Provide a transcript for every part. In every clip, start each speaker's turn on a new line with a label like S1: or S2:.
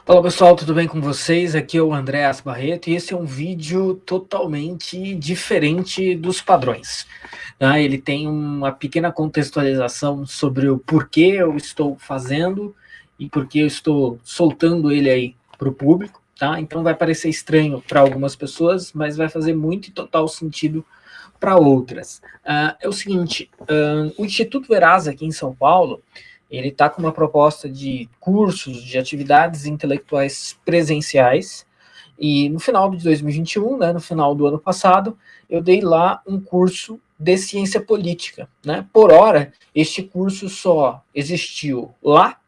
S1: Fala pessoal, tudo bem com vocês? Aqui é o Andréas Barreto e esse é um vídeo totalmente diferente dos padrões. Tá? Ele tem uma pequena contextualização sobre o porquê eu estou fazendo e porquê eu estou soltando ele aí para o público. Tá? Então vai parecer estranho para algumas pessoas, mas vai fazer muito e total sentido para outras. É o seguinte, o Instituto Veraz aqui em São Paulo, ele está com uma proposta de cursos, de atividades intelectuais presenciais, e no final de 2021, né, no final do ano passado, eu dei lá um curso de ciência política. Né? Por hora, este curso só existiu lá,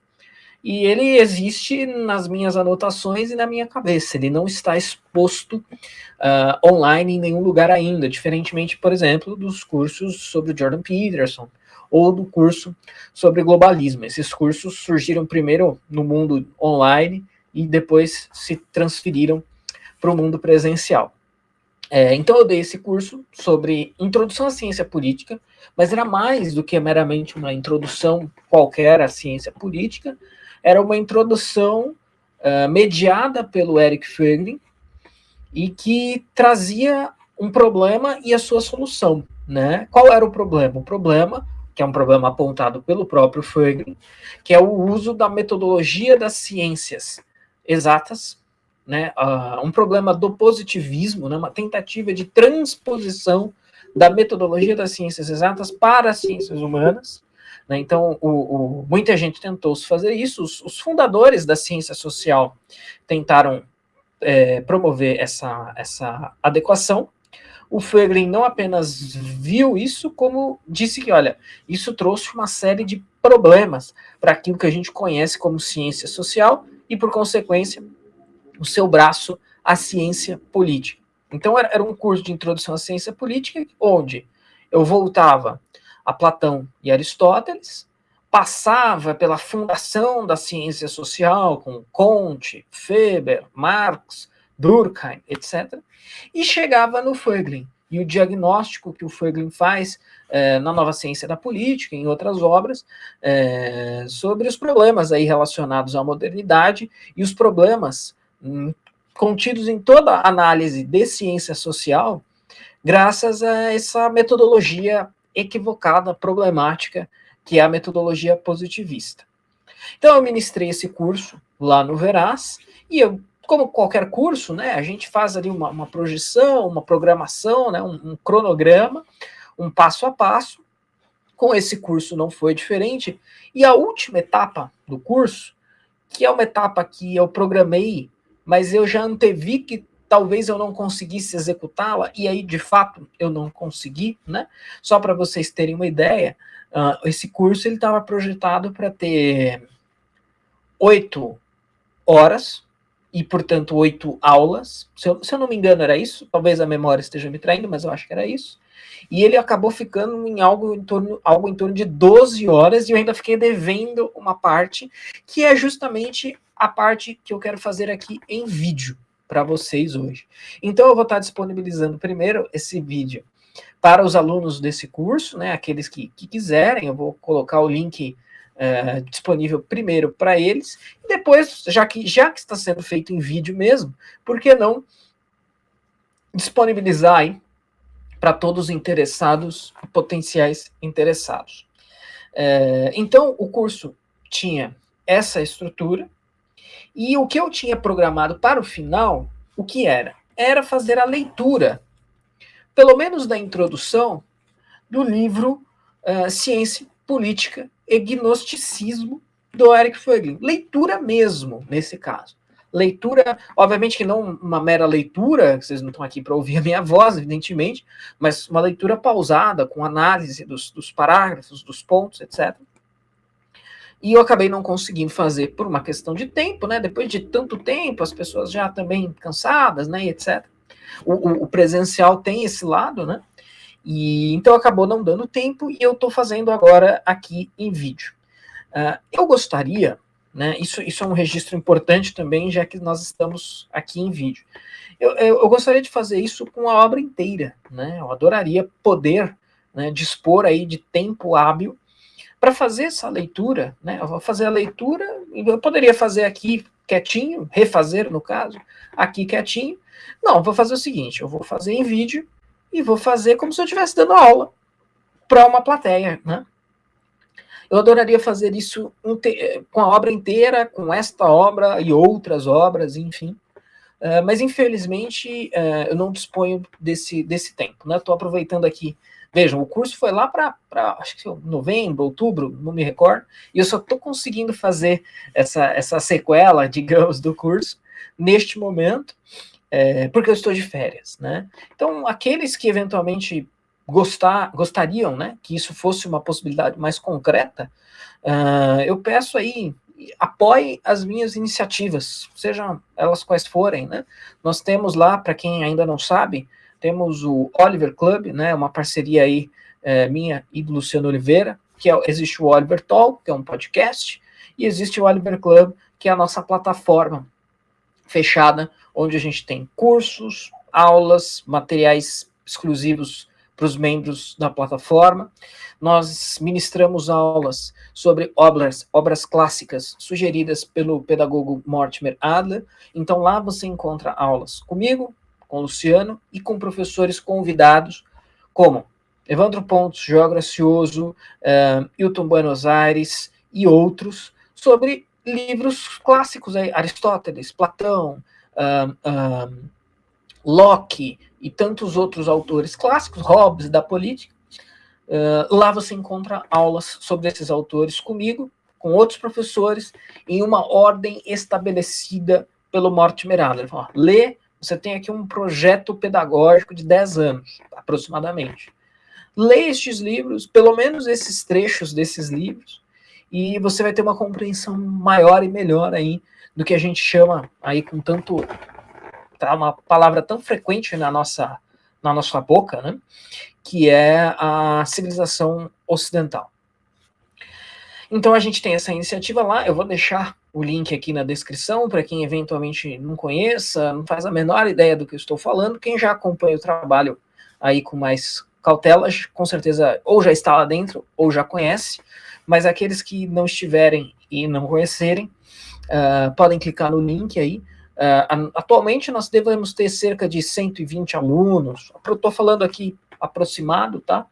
S1: e ele existe nas minhas anotações e na minha cabeça. Ele não está exposto online em nenhum lugar ainda, diferentemente, por exemplo, dos cursos sobre Jordan Peterson ou do curso sobre globalismo. Esses cursos surgiram primeiro no mundo online e depois se transferiram para o mundo presencial. Então eu dei esse curso sobre introdução à ciência política, mas era mais do que meramente uma introdução qualquer à ciência política, era uma introdução mediada pelo Eric Fögling, e que trazia um problema e a sua solução. Né? Qual era o problema? O problema, que é um problema apontado pelo próprio Fögling, que é o uso da metodologia das ciências exatas, né? Um problema do positivismo, né? Uma tentativa de transposição da metodologia das ciências exatas para as ciências humanas. Né? Então, muita gente tentou fazer isso, os fundadores da ciência social tentaram promover essa adequação. O Fögling não apenas viu isso, como disse que, olha, isso trouxe uma série de problemas para aquilo que a gente conhece como ciência social e, por consequência, o seu braço, a ciência política. Então, era um curso de introdução à ciência política, onde eu voltava a Platão e Aristóteles, passava pela fundação da ciência social, com Comte, Weber, Marx, Durkheim, etc., e chegava no Fögling. E o diagnóstico que o Fögling faz na Nova Ciência da Política, em outras obras, sobre os problemas aí relacionados à modernidade e os problemas contidos em toda a análise de ciência social, graças a essa metodologia equivocada, problemática, que é a metodologia positivista. Então eu ministrei esse curso lá no Veraz, e eu, como qualquer curso, né, a gente faz ali uma projeção, uma programação, né, um cronograma, um passo a passo. Com esse curso não foi diferente, e a última etapa do curso, que é uma etapa que eu programei, mas eu já antevi que talvez eu não conseguisse executá-la, e aí, de fato, eu não consegui, né? Só para vocês terem uma ideia, esse curso ele estava projetado para ter 8 horas, e, portanto, 8 aulas. Se eu não me engano, era isso. Talvez a memória esteja me traindo, mas eu acho que era isso. E ele acabou ficando em algo em torno de 12 horas, e eu ainda fiquei devendo uma parte, que é justamente a parte que eu quero fazer aqui em vídeo para vocês hoje. Então eu vou estar disponibilizando primeiro esse vídeo para os alunos desse curso, né, aqueles que quiserem. Eu vou colocar o link disponível primeiro para eles, e depois, já que está sendo feito em vídeo mesmo, por que não disponibilizar aí para todos os interessados, potenciais interessados. Então, o curso tinha essa estrutura, e o que eu tinha programado para o final, o que era? Era fazer a leitura, pelo menos da introdução, do livro Ciência, Política e Gnosticismo, do Eric Fögling. Leitura mesmo, nesse caso. Leitura, obviamente que não uma mera leitura, vocês não estão aqui para ouvir a minha voz, evidentemente, mas uma leitura pausada, com análise dos parágrafos, dos pontos, etc. E eu acabei não conseguindo fazer por uma questão de tempo, né? Depois de tanto tempo, as pessoas já também cansadas, né, etc. O presencial tem esse lado, né? E então acabou não dando tempo, e eu estou fazendo agora aqui em vídeo. Eu gostaria, né, isso é um registro importante também, já que nós estamos aqui em vídeo. Eu gostaria de fazer isso com a obra inteira, né? Eu adoraria poder, né, dispor aí de tempo hábil para fazer essa leitura, né? Eu vou fazer a leitura, e eu poderia fazer aqui quietinho, refazer no caso, aqui quietinho. Não, vou fazer o seguinte, eu vou fazer em vídeo e vou fazer como se eu estivesse dando aula para uma plateia, né? Eu adoraria fazer isso com a obra inteira, com esta obra e outras obras, enfim. Mas, infelizmente, eu não disponho desse tempo. Estou aproveitando aqui. Vejam, o curso foi lá para, acho que novembro, outubro, não me recordo, e eu só estou conseguindo fazer essa sequela, digamos, do curso neste momento, porque eu estou de férias, né? Então, aqueles que eventualmente gostariam, né, que isso fosse uma possibilidade mais concreta, eu peço aí, apoie as minhas iniciativas, sejam elas quais forem, né? Nós temos lá, para quem ainda não sabe, temos o Oliver Club, né, uma parceria aí minha e do Luciano Oliveira, existe o Oliver Talk, que é um podcast, e existe o Oliver Club, que é a nossa plataforma fechada, onde a gente tem cursos, aulas, materiais exclusivos para os membros da plataforma. Nós ministramos aulas sobre obras clássicas sugeridas pelo pedagogo Mortimer Adler. Então lá você encontra aulas comigo, com o Luciano e com professores convidados, como Evandro Pontes, João Gracioso, Hilton Buenos Aires e outros, sobre livros clássicos, aí, Aristóteles, Platão, Locke e tantos outros autores clássicos, Hobbes, da política. Lá você encontra aulas sobre esses autores comigo, com outros professores, em uma ordem estabelecida pelo Mortimer Adler. Lê, você tem aqui um projeto pedagógico de 10 anos, aproximadamente. Lê estes livros, pelo menos esses trechos desses livros, e você vai ter uma compreensão maior e melhor aí do que a gente chama aí com tanto, tá, uma palavra tão frequente na nossa boca, né, que é a civilização ocidental. Então a gente tem essa iniciativa lá, eu vou deixar o link aqui na descrição para quem eventualmente não conheça, não faz a menor ideia do que eu estou falando, quem já acompanha o trabalho aí com mais cautela, com certeza ou já está lá dentro ou já conhece, mas aqueles que não estiverem e não conhecerem, podem clicar no link aí. Atualmente nós devemos ter cerca de 120 alunos, eu estou falando aqui aproximado, tá?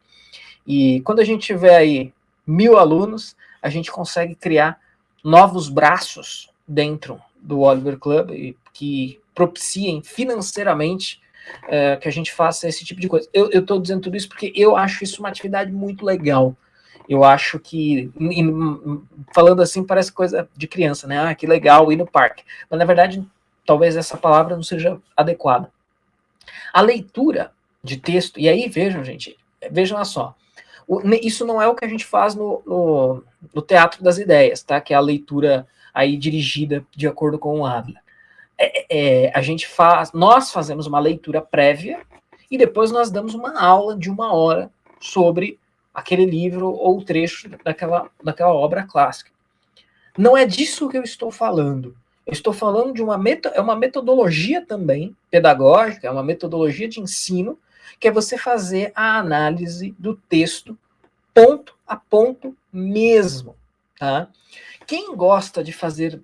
S1: E quando a gente tiver aí 1000 alunos, a gente consegue criar novos braços dentro do Oliver Club que propiciem financeiramente que a gente faça esse tipo de coisa. Eu estou dizendo tudo isso porque eu acho isso uma atividade muito legal. Eu acho que, falando assim, parece coisa de criança, né? Ah, que legal ir no parque. Mas, na verdade, talvez essa palavra não seja adequada. A leitura de texto, e aí vejam, gente, vejam só, isso não é o que a gente faz no Teatro das Ideias, tá? Que é a leitura aí dirigida de acordo com o Adler. Nós fazemos uma leitura prévia e depois nós damos uma aula de 1 hora sobre aquele livro ou trecho daquela obra clássica. Não é disso que eu estou falando. Eu estou falando de uma metodologia também pedagógica, é uma metodologia de ensino, que é você fazer a análise do texto ponto a ponto mesmo. Tá? Quem gosta de fazer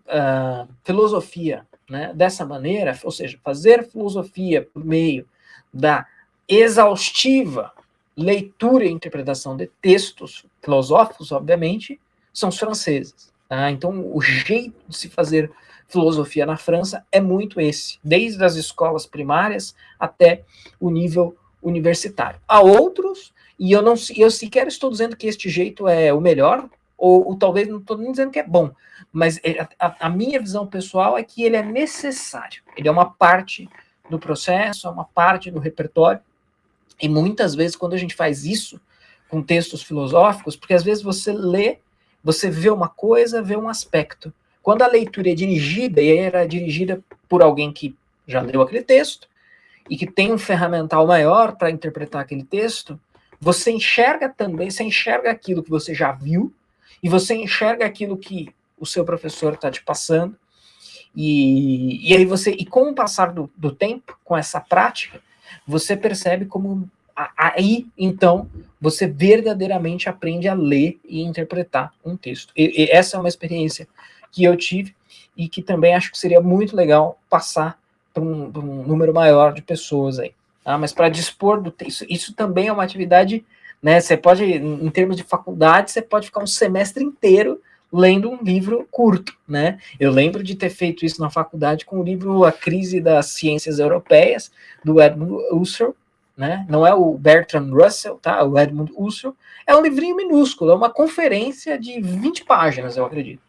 S1: filosofia, né, dessa maneira, ou seja, fazer filosofia por meio da exaustiva leitura e interpretação de textos filosóficos, obviamente, são os franceses. Tá? Então, o jeito de se fazer filosofia na França é muito esse, desde as escolas primárias até o nível universitário. Há outros, e eu sequer estou dizendo que este jeito é o melhor, ou talvez não estou nem dizendo que é bom, mas a minha visão pessoal é que ele é necessário, ele é uma parte do processo, é uma parte do repertório, e muitas vezes quando a gente faz isso com textos filosóficos, porque às vezes você lê, você vê uma coisa, vê um aspecto. Quando a leitura é dirigida, e era dirigida por alguém que já leu aquele texto, e que tem um ferramental maior para interpretar aquele texto, você enxerga também, você enxerga aquilo que você já viu, e você enxerga aquilo que o seu professor está te passando, e aí e com o passar do tempo, com essa prática, você percebe como aí, então, você verdadeiramente aprende a ler e interpretar um texto. E essa é uma experiência que eu tive e que também acho que seria muito legal passar para um número maior de pessoas aí. Tá? Mas para dispor do texto, isso também é uma atividade, né? Você pode, em termos de faculdade, você pode ficar um semestre inteiro lendo um livro curto, né? Eu lembro de ter feito isso na faculdade com o livro A Crise das Ciências Europeias, do Edmund Husserl, né? Não é o Bertrand Russell, tá? O Edmund Husserl. É um livrinho minúsculo, é uma conferência de 20 páginas, eu acredito.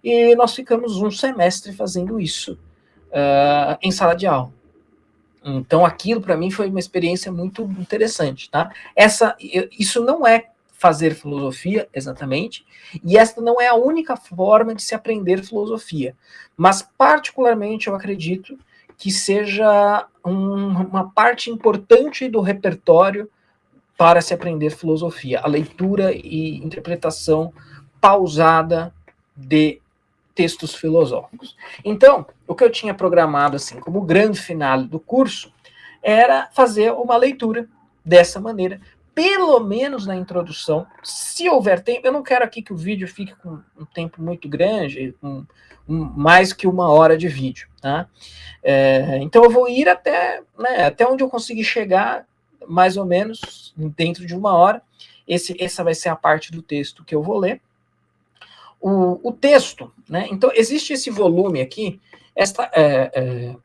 S1: E nós ficamos um semestre fazendo isso em sala de aula. Então, aquilo para mim foi uma experiência muito interessante, tá? Isso não é fazer filosofia, exatamente, e esta não é a única forma de se aprender filosofia, mas particularmente eu acredito que seja uma parte importante do repertório para se aprender filosofia, a leitura e interpretação pausada de textos filosóficos. Então, o que eu tinha programado assim como grande finale do curso era fazer uma leitura dessa maneira, pelo menos na introdução, se houver tempo. Eu não quero aqui que o vídeo fique com um tempo muito grande, mais que 1 hora de vídeo, tá? Então eu vou ir até onde eu conseguir chegar, mais ou menos dentro de 1 hora. Essa vai ser a parte do texto que eu vou ler. O texto, né? Então existe esse volume aqui.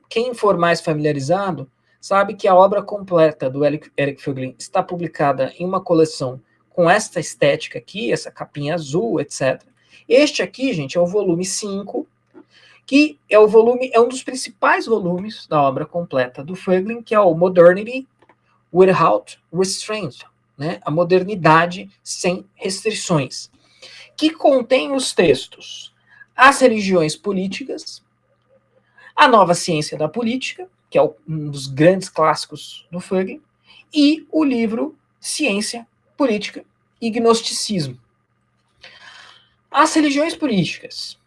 S1: Quem for mais familiarizado sabe que a obra completa do Eric Voegelin está publicada em uma coleção com esta estética aqui, essa capinha azul, etc. Este aqui, gente, é o volume 5, que é um dos principais volumes da obra completa do Voegelin, que é o Modernity Without Restraint, né? A modernidade sem restrições, que contém os textos As Religiões Políticas, A Nova Ciência da Política, que é um dos grandes clássicos do Voegelin, e o livro Ciência, Política e Gnosticismo. As Religiões Políticas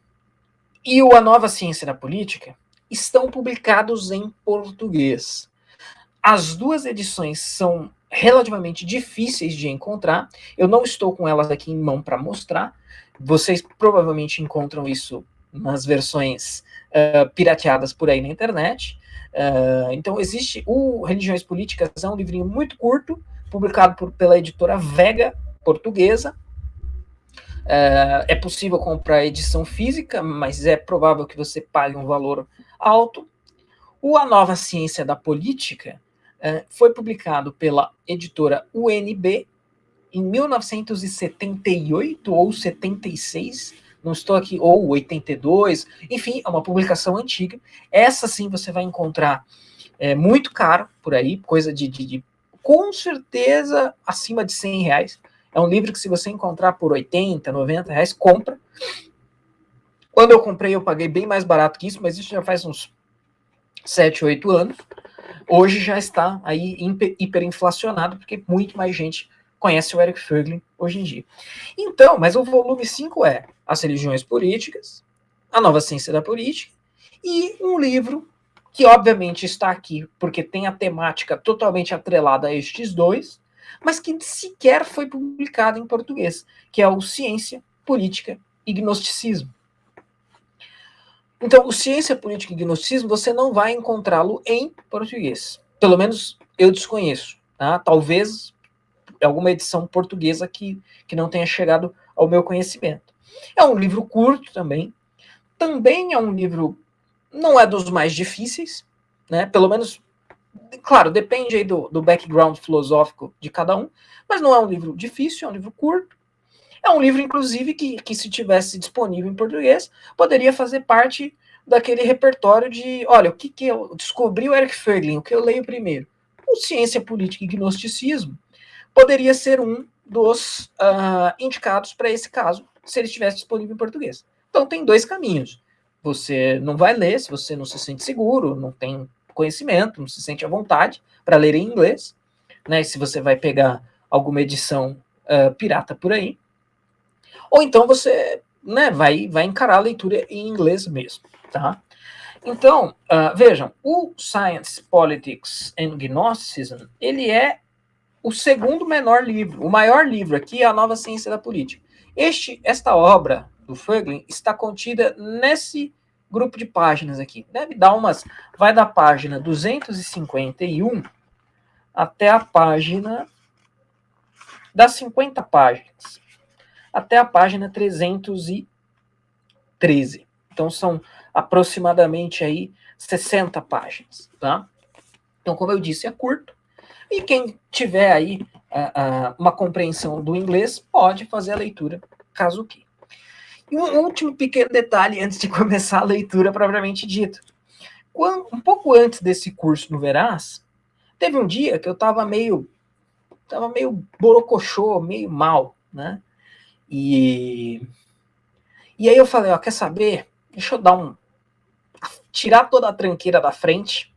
S1: e A Nova Ciência da Política estão publicados em português. As duas edições são relativamente difíceis de encontrar. Eu não estou com elas aqui em mão para mostrar. Vocês provavelmente encontram isso nas versões pirateadas por aí na internet. Então existe o Religiões Políticas, é um livrinho muito curto, publicado pela editora Vega, portuguesa. É possível comprar a edição física, mas é provável que você pague um valor alto. A Nova Ciência da Política foi publicado pela editora UNB em 1978 ou 76, não estou aqui, ou 82, enfim, é uma publicação antiga. Essa sim você vai encontrar muito caro por aí, coisa de com certeza acima de R$100. É um livro que se você encontrar por R$80, R$90, compra. Quando eu comprei eu paguei bem mais barato que isso, mas isso já faz uns 7, 8 anos. Hoje já está aí hiperinflacionado, porque muito mais gente conhece o Eric Voegelin hoje em dia. Então, mas o volume 5 é As Religiões Políticas, A Nova Ciência da Política, e um livro que obviamente está aqui porque tem a temática totalmente atrelada a estes dois, mas que sequer foi publicado em português, que é o Ciência, Política e Gnosticismo. Então, o Ciência, Política e Gnosticismo, você não vai encontrá-lo em português. Pelo menos eu desconheço. Tá? Talvez alguma edição portuguesa que não tenha chegado ao meu conhecimento. É um livro curto também. Também é um livro, não é dos mais difíceis, né? Pelo menos, claro, depende aí do background filosófico de cada um, mas não é um livro difícil, é um livro curto. É um livro, inclusive, que se tivesse disponível em português, poderia fazer parte daquele repertório de, olha, o que eu descobri o Eric Voegelin, o que eu leio primeiro? O Ciência, Política e Gnosticismo poderia ser um dos indicados para esse caso, se ele estivesse disponível em português. Então tem dois caminhos. Você não vai ler se você não se sente seguro, não tem conhecimento, não se sente à vontade para ler em inglês, né? Se você vai pegar alguma edição pirata por aí, ou então você, né, vai encarar a leitura em inglês mesmo, tá? Então, vejam, o Science, Politics and Gnosticism, ele é o segundo menor livro. O maior livro aqui é A Nova Ciência da Política. Esta obra do Fögling está contida nesse grupo de páginas aqui. Deve dar vai da página 251 até a página das 50 páginas, até a página 313. Então são aproximadamente aí 60 páginas, tá? Então, como eu disse, é curto. E quem tiver aí uma compreensão do inglês pode fazer a leitura, caso queira. E um último pequeno detalhe antes de começar a leitura propriamente dita. Um pouco antes desse curso no Veraz, teve um dia que eu estava meio borocochô, meio mal, né? E aí eu falei, ó, quer saber? Deixa eu tirar toda a tranqueira da frente.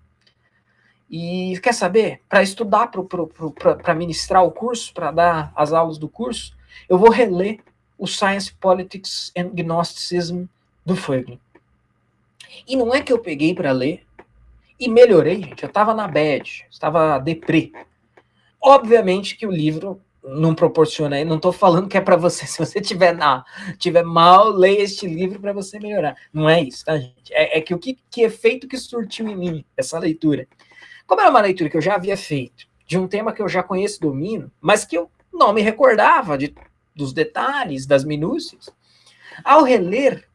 S1: E quer saber? Para estudar, para ministrar o curso, para dar as aulas do curso, eu vou reler o Science, Politics and Gnosticism do Fögling. E não é que eu peguei para ler e melhorei, gente. Eu estava na bad, estava deprê. Obviamente que o livro não proporciona aí, não estou falando que é para você, se você tiver mal, leia este livro para você melhorar. Não é isso, tá, gente? É que que efeito que surtiu em mim essa leitura? Como era uma leitura que eu já havia feito, de um tema que eu já conheço e domino, mas que eu não me recordava dos detalhes, das minúcias, ao reler,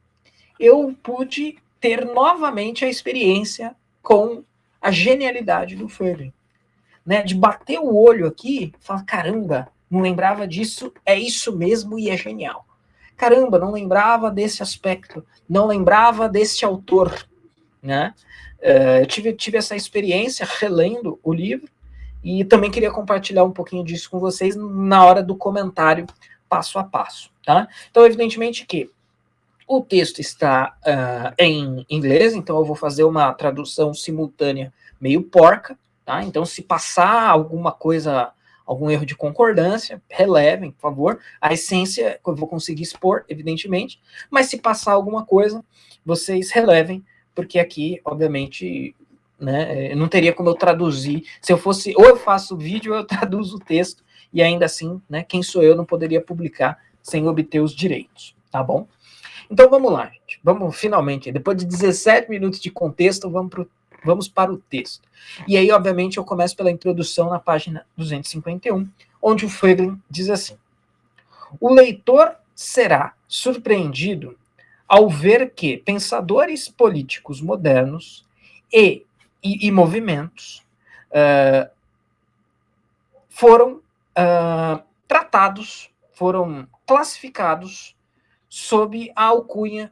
S1: eu pude ter novamente a experiência com a genialidade do Fögling. Né? De bater o olho aqui e falar, caramba, não lembrava disso, é isso mesmo e é genial. Caramba, não lembrava desse aspecto, não lembrava desse autor, né? Eu tive essa experiência relendo o livro e também queria compartilhar um pouquinho disso com vocês na hora do comentário passo a passo, tá? Então, evidentemente que o texto está em inglês, então eu vou fazer uma tradução simultânea meio porca, tá? Então, se passar alguma coisa, algum erro de concordância, relevem, por favor. A essência eu vou conseguir expor, evidentemente, mas se passar alguma coisa, vocês relevem, porque aqui, obviamente, né, não teria como eu traduzir. Se eu fosse, ou eu faço vídeo, ou eu traduzo o texto, e ainda assim, né, quem sou eu não poderia publicar sem obter os direitos, tá bom? Então vamos lá, gente. Vamos finalmente, depois de 17 minutos de contexto, vamos para o texto. E aí, obviamente, eu começo pela introdução na página 251, onde o Fögling diz assim: o leitor será surpreendido ao ver que pensadores políticos modernos e movimentos foram tratados, foram classificados sob a alcunha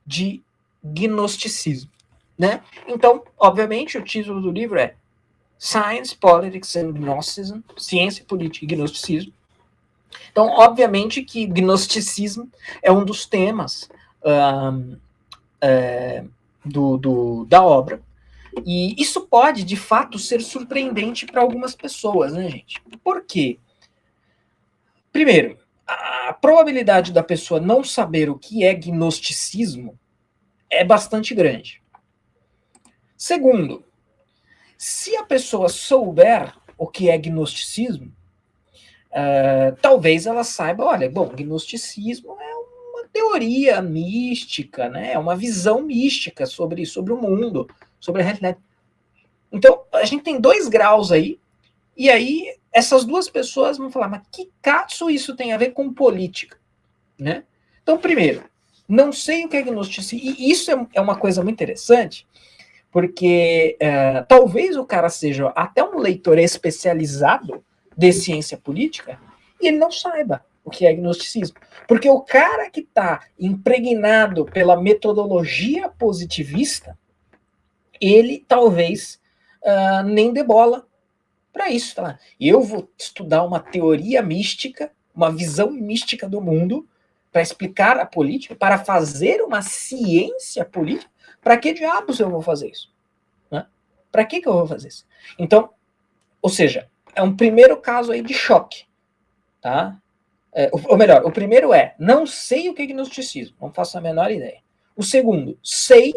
S1: de gnosticismo, né? Então, obviamente, o título do livro é Science, Politics and Gnosticism, Ciência, Política e Gnosticismo. Então, obviamente que gnosticismo é um dos temas da obra, e isso pode, de fato, ser surpreendente para algumas pessoas, né, gente? Por quê? Primeiro, a probabilidade da pessoa não saber o que é gnosticismo é bastante grande. Segundo, se a pessoa souber o que é gnosticismo, talvez ela saiba, olha, bom, gnosticismo é uma teoria mística, né? É uma visão mística sobre o mundo, sobre a realidade. Então, a gente tem 2 graus aí, e aí essas duas pessoas vão falar, mas que caso isso tem a ver com política? Né? Então, primeiro, não sei o que é gnosticismo, e isso é uma coisa muito interessante, porque talvez o cara seja até um leitor especializado de ciência política e ele não saiba o que é gnosticismo. Porque o cara que está impregnado pela metodologia positivista, ele talvez nem dê bola para isso. Tá? Eu vou estudar uma teoria mística, uma visão mística do mundo, para explicar a política, para fazer uma ciência política. Para que diabos eu vou fazer isso? Né? Para que eu vou fazer isso? Então, ou seja, é um primeiro caso aí de choque. Tá? Ou melhor, o primeiro não sei o que é gnosticismo, não faço a menor ideia. O segundo, sei,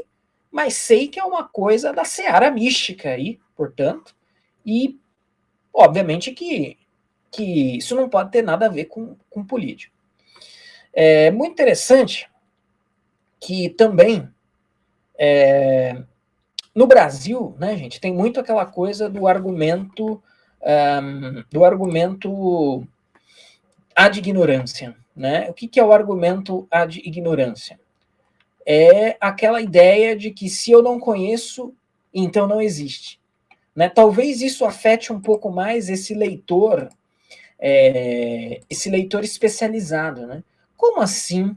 S1: mas sei que é uma coisa da seara mística aí, portanto, e obviamente que isso não pode ter nada a ver com política. É muito interessante que também no Brasil, né, gente, tem muito aquela coisa do argumento ad ignorância, né? O que é o argumento ad ignorância? É aquela ideia de que se eu não conheço, então não existe. Né? Talvez isso afete um pouco mais esse leitor especializado. Né? Como assim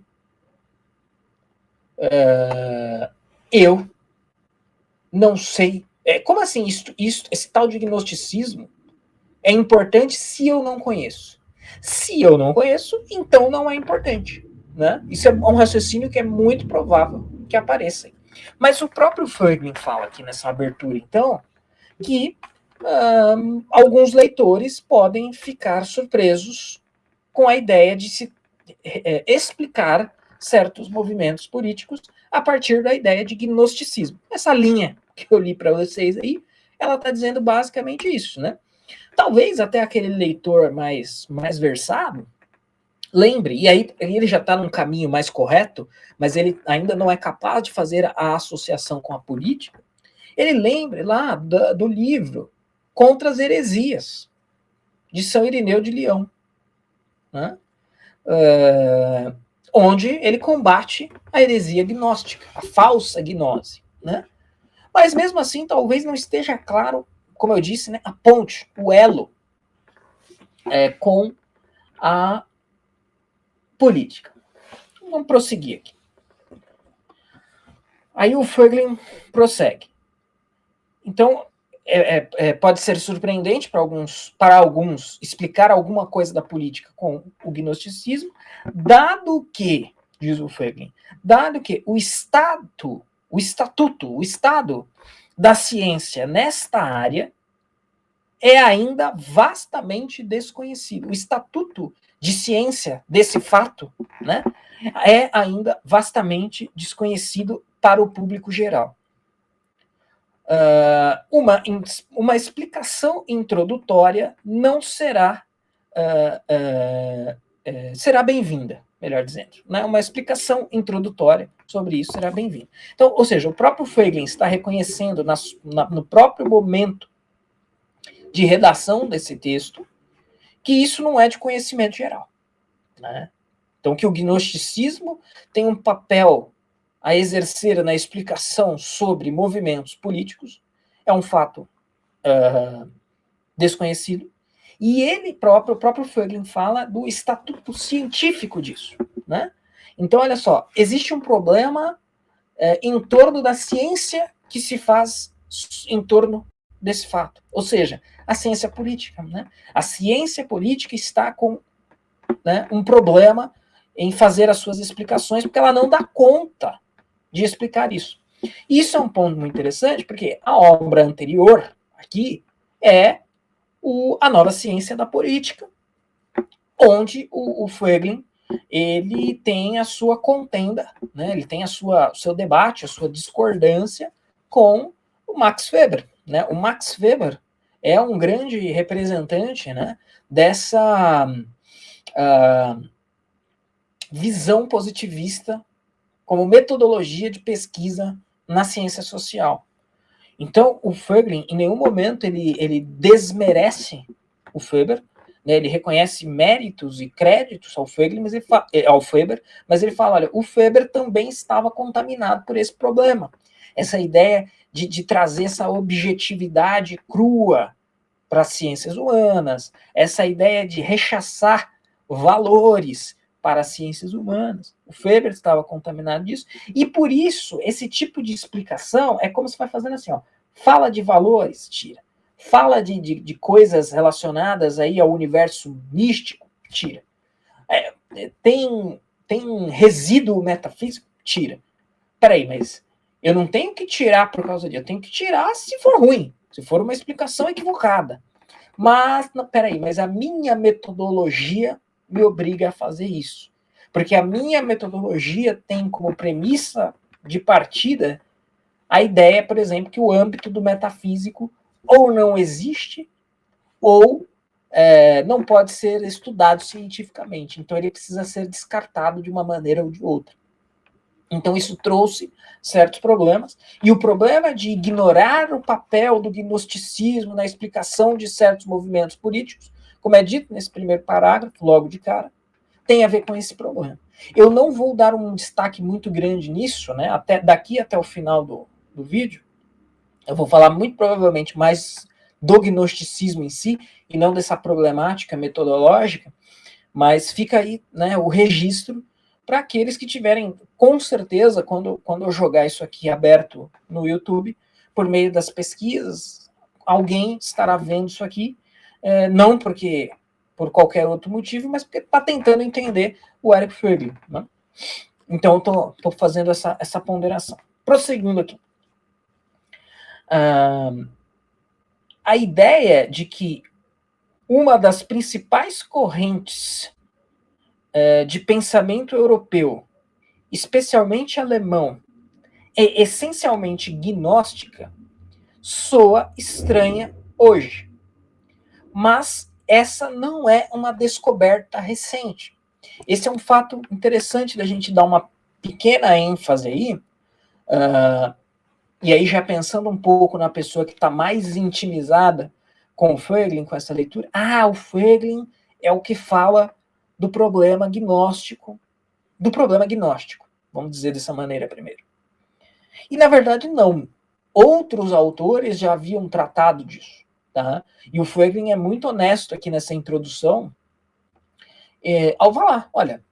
S1: eu não sei? Como assim esse tal de gnosticismo é importante se eu não conheço? Se eu não conheço, então não é importante. Né? Isso é um raciocínio que é muito provável que apareça. Mas o próprio Feiglin fala aqui nessa abertura, então, que alguns leitores podem ficar surpresos com a ideia de se explicar certos movimentos políticos a partir da ideia de gnosticismo. Essa linha que eu li para vocês aí, ela está dizendo basicamente isso, né? Talvez até aquele leitor mais versado lembre, e aí ele já está num caminho mais correto, mas ele ainda não é capaz de fazer a associação com a política, ele lembre lá do livro Contra as Heresias, de São Irineu de Leão, né? Onde ele combate a heresia gnóstica, a falsa gnose. Né? Mas mesmo assim, talvez não esteja claro, como eu disse, né, a ponte, o elo com a política. Vamos prosseguir aqui. Aí o Feiglin prossegue. Então, pode ser surpreendente para alguns explicar alguma coisa da política com o gnosticismo, dado que, diz o Feiglin, dado que o estado da ciência nesta área é ainda vastamente desconhecido. O estatuto de ciência desse fato, né, é ainda vastamente desconhecido para o público geral. Uma explicação introdutória não será será bem-vinda, melhor dizendo. Né? Uma explicação introdutória sobre isso será bem-vinda. Então, ou seja, o próprio Feiglin está reconhecendo no próprio momento de redação desse texto que isso não é de conhecimento geral. Né? Então, que o gnosticismo tem um papel a exercer na explicação sobre movimentos políticos é um fato desconhecido. E ele próprio, o próprio Feiglin fala do estatuto científico disso. Né? Então, olha só, existe um problema em torno da ciência que se faz em torno desse fato. Ou seja, a ciência política. Né? A ciência política está com, né, um problema em fazer as suas explicações, porque ela não dá conta de explicar isso. Isso é um ponto muito interessante, porque a obra anterior aqui é a nova ciência da política, onde o Feiglin ele tem a sua contenda, né? Ele tem o seu debate, a sua discordância com o Max Weber. Né? O Max Weber é um grande representante, né, dessa visão positivista como metodologia de pesquisa na ciência social. Então, o Feiglin, em nenhum momento, ele desmerece o Weber, né? Ele reconhece méritos e créditos ao Feiglin, ao Weber, mas ele fala, olha, o Weber também estava contaminado por esse problema. Essa ideia de trazer essa objetividade crua para as ciências humanas, essa ideia de rechaçar valores para as ciências humanas. O Weber estava contaminado disso, e por isso, esse tipo de explicação é como se vai fazendo assim, ó, fala de valores, tira. Fala de coisas relacionadas aí ao universo místico, tira. Tem resíduo metafísico, tira. Peraí, mas eu não tenho que tirar por causa disso, eu tenho que tirar se for ruim, se for uma explicação equivocada. Mas, peraí, mas a minha metodologia me obriga a fazer isso. Porque a minha metodologia tem como premissa de partida a ideia, por exemplo, que o âmbito do metafísico ou não existe, ou não pode ser estudado cientificamente, então ele precisa ser descartado de uma maneira ou de outra. Então isso trouxe certos problemas, e o problema de ignorar o papel do gnosticismo na explicação de certos movimentos políticos, como é dito nesse primeiro parágrafo, logo de cara, tem a ver com esse problema. Eu não vou dar um destaque muito grande nisso, né? Daqui até o final do vídeo, eu vou falar muito provavelmente mais do gnosticismo em si, e não dessa problemática metodológica, mas fica aí, né, o registro para aqueles que tiverem, com certeza, quando eu jogar isso aqui aberto no YouTube, por meio das pesquisas, alguém estará vendo isso aqui, não porque por qualquer outro motivo, mas porque está tentando entender o Eric Fögling, né? Então, estou fazendo essa ponderação. Prosseguindo aqui. A ideia de que uma das principais correntes de pensamento europeu, especialmente alemão, é essencialmente gnóstica, soa estranha hoje. Mas essa não é uma descoberta recente. Esse é um fato interessante da gente dar uma pequena ênfase aí, e aí já pensando um pouco na pessoa que está mais intimizada com o Fögling, com essa leitura. O Fögling é o que fala do problema gnóstico, vamos dizer dessa maneira primeiro. E na verdade não. Outros autores já haviam tratado disso. Tá? E o Fögling é muito honesto aqui nessa introdução, ao falar, olha,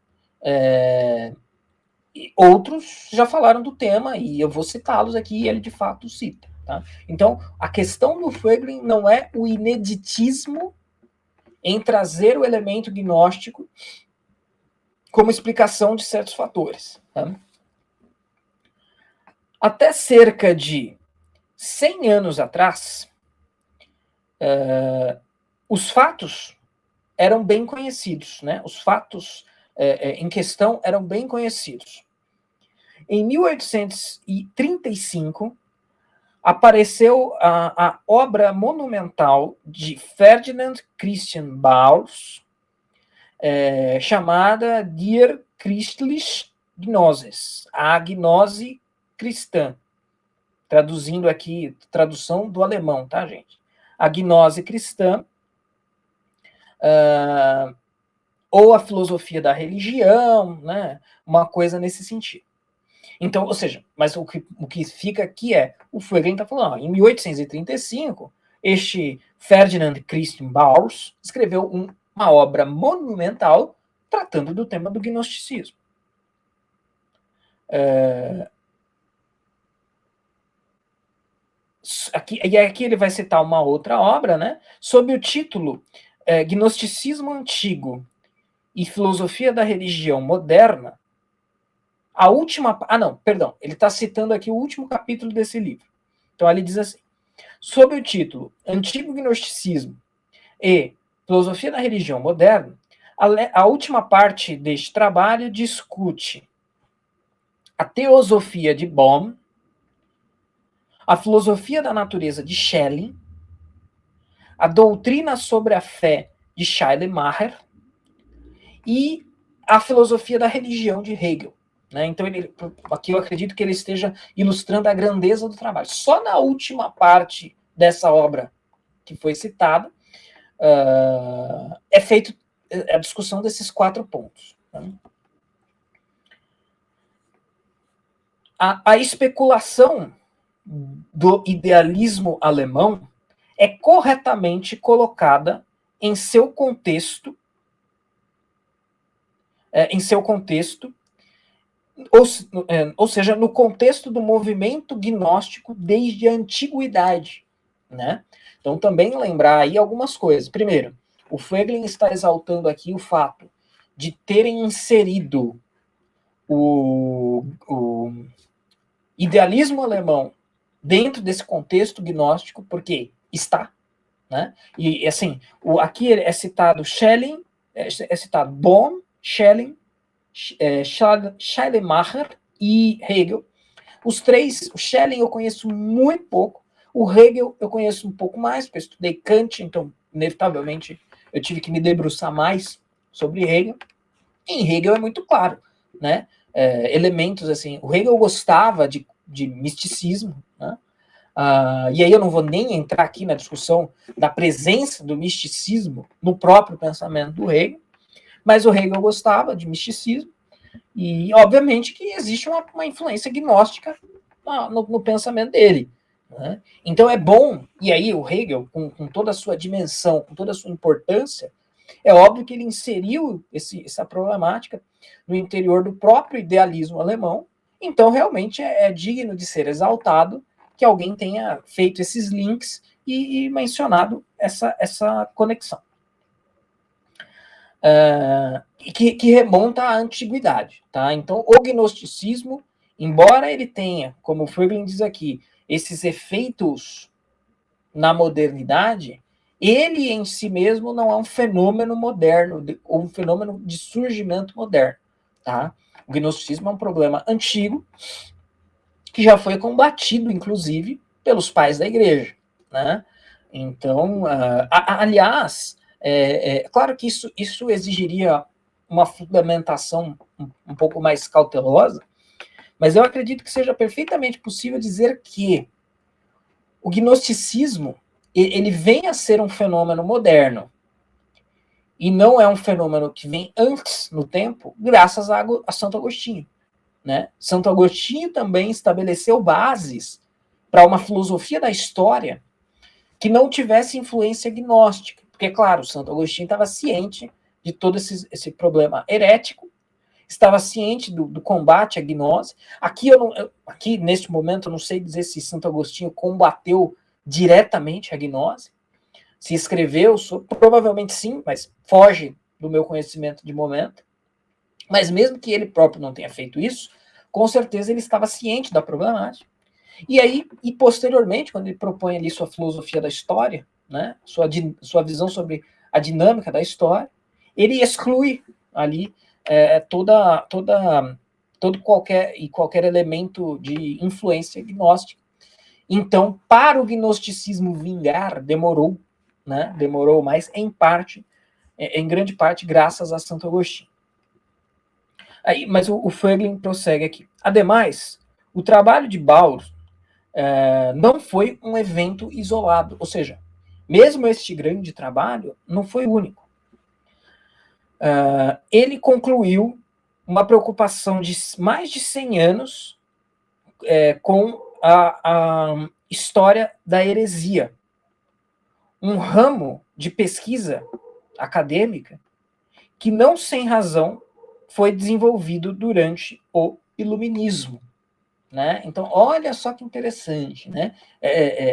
S1: outros já falaram do tema, e eu vou citá-los aqui, e ele de fato cita. Tá? Então, a questão do Fögling não é o ineditismo em trazer o elemento gnóstico como explicação de certos fatores. Tá? Até cerca de 100 anos atrás, os fatos eram bem conhecidos, né? Os fatos em questão eram bem conhecidos. Em 1835, apareceu a obra monumental de Ferdinand Christian Baurs, chamada Die Christliche Gnosis, a gnose cristã. Traduzindo aqui, tradução do alemão, tá, gente? A gnose cristã, ou a filosofia da religião, né? Uma coisa nesse sentido. Então, ou seja, mas o que fica aqui o Fögling está falando, em 1835, este Ferdinand Christian Baurs escreveu uma obra monumental tratando do tema do gnosticismo. Aqui ele vai citar uma outra obra, né, sob o título Gnosticismo Antigo e Filosofia da Religião Moderna. A última... ele está citando aqui o último capítulo desse livro. Então, ele diz assim, sob o título Antigo Gnosticismo e Filosofia da Religião Moderna, a última parte deste trabalho discute a teosofia de Bohm, a filosofia da natureza de Schelling, a doutrina sobre a fé de Schleiermacher e a filosofia da religião de Hegel. Né? Então, aqui eu acredito que ele esteja ilustrando a grandeza do trabalho. Só na última parte dessa obra que foi citada, é feita a discussão desses 4 pontos. Né? A especulação do idealismo alemão é corretamente colocada em seu contexto, ou seja, no contexto do movimento gnóstico desde a antiguidade, né? Então, também lembrar aí algumas coisas. Primeiro, o Fögling está exaltando aqui o fato de terem inserido o idealismo alemão dentro desse contexto gnóstico, porque está, né? E, assim, aqui é citado Schelling, é citado Bohm, Schelling, Schleiermacher e Hegel. Os 3, o Schelling eu conheço muito pouco, o Hegel eu conheço um pouco mais, porque eu estudei Kant, então, inevitavelmente,
S2: eu tive que me debruçar mais sobre Hegel. Em Hegel é muito claro, né? Elementos assim, o Hegel gostava de misticismo, né? E aí eu não vou nem entrar aqui na discussão da presença do misticismo no próprio pensamento do Hegel, mas o Hegel gostava de misticismo, e obviamente que existe uma influência gnóstica no pensamento dele. Né? Então é bom, e aí o Hegel, com toda a sua dimensão, com toda a sua importância, é óbvio que ele inseriu essa problemática no interior do próprio idealismo alemão, então realmente é digno de ser exaltado que alguém tenha feito esses links e mencionado essa conexão. Que remonta à antiguidade. Tá? Então, o gnosticismo, embora ele tenha, como o Fröbel diz aqui, esses efeitos na modernidade, ele em si mesmo não é um fenômeno moderno, ou um fenômeno de surgimento moderno. Tá? O gnosticismo é um problema antigo, que já foi combatido, inclusive, pelos pais da igreja. Né? Então, aliás, claro que isso exigiria uma fundamentação um pouco mais cautelosa, mas eu acredito que seja perfeitamente possível dizer que o gnosticismo ele vem a ser um fenômeno moderno e não é um fenômeno que vem antes no tempo, graças a Santo Agostinho. Né? Santo Agostinho também estabeleceu bases para uma filosofia da história que não tivesse influência gnóstica. Porque, claro, Santo Agostinho estava ciente de todo esse problema herético, estava ciente do combate à gnose. Aqui, neste momento, eu não sei dizer se Santo Agostinho combateu diretamente a gnose, se escreveu, provavelmente sim, mas foge do meu conhecimento de momento. Mas mesmo que ele próprio não tenha feito isso, com certeza ele estava ciente da problemática. E posteriormente, quando ele propõe ali sua filosofia da história, né, sua visão sobre a dinâmica da história, ele exclui ali todo qualquer elemento de influência gnóstica. Então, para o gnosticismo vingar, demorou, né, demorou mais, em grande parte, graças a Santo Agostinho. Mas o Fröbel prossegue aqui. Ademais, o trabalho de Bauer não foi um evento isolado, ou seja, mesmo este grande trabalho não foi único. Ele concluiu uma preocupação de mais de 100 anos com a história da heresia, um ramo de pesquisa acadêmica que não sem razão foi desenvolvido durante o Iluminismo. Né? Então, olha só que interessante, né?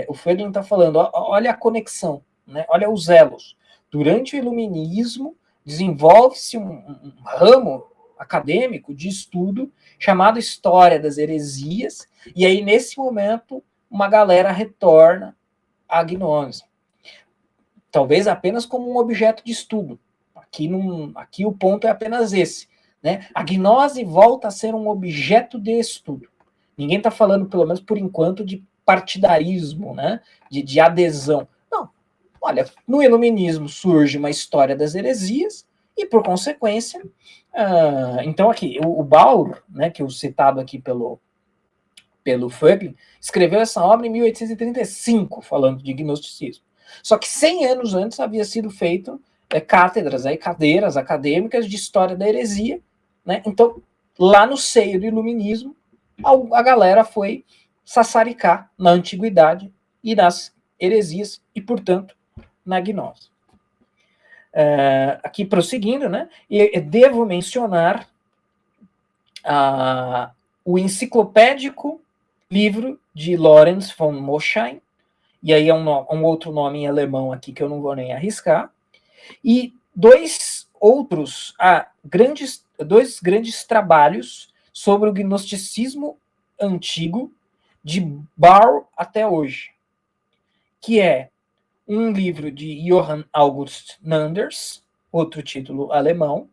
S2: O Fröbel está falando, olha a conexão, né? Olha os elos. Durante o Iluminismo, desenvolve-se um ramo acadêmico de estudo chamado História das Heresias, e aí, nesse momento, uma galera retorna à gnose. Talvez apenas como um objeto de estudo. Aqui o ponto é apenas esse. Né? A gnose volta a ser um objeto de estudo. Ninguém está falando, pelo menos por enquanto, de partidarismo, né? de adesão. Não. Olha, no Iluminismo surge uma história das heresias e, por consequência, então aqui, o Bauer, né, que é o citado aqui pelo Fröbel, escreveu essa obra em 1835, falando de gnosticismo. Só que 100 anos antes havia sido feito cadeiras acadêmicas de história da heresia. Né? Então, lá no seio do Iluminismo, a galera foi sassaricar na antiguidade e nas heresias, e, portanto, na gnose. Aqui prosseguindo, né? E devo mencionar o enciclopédico livro de Lorenz von Moschein, e aí é um outro nome em alemão aqui que eu não vou nem arriscar, e dois grandes trabalhos sobre o gnosticismo antigo, de Bauer até hoje, que é um livro de Johann August Nanders, outro título alemão,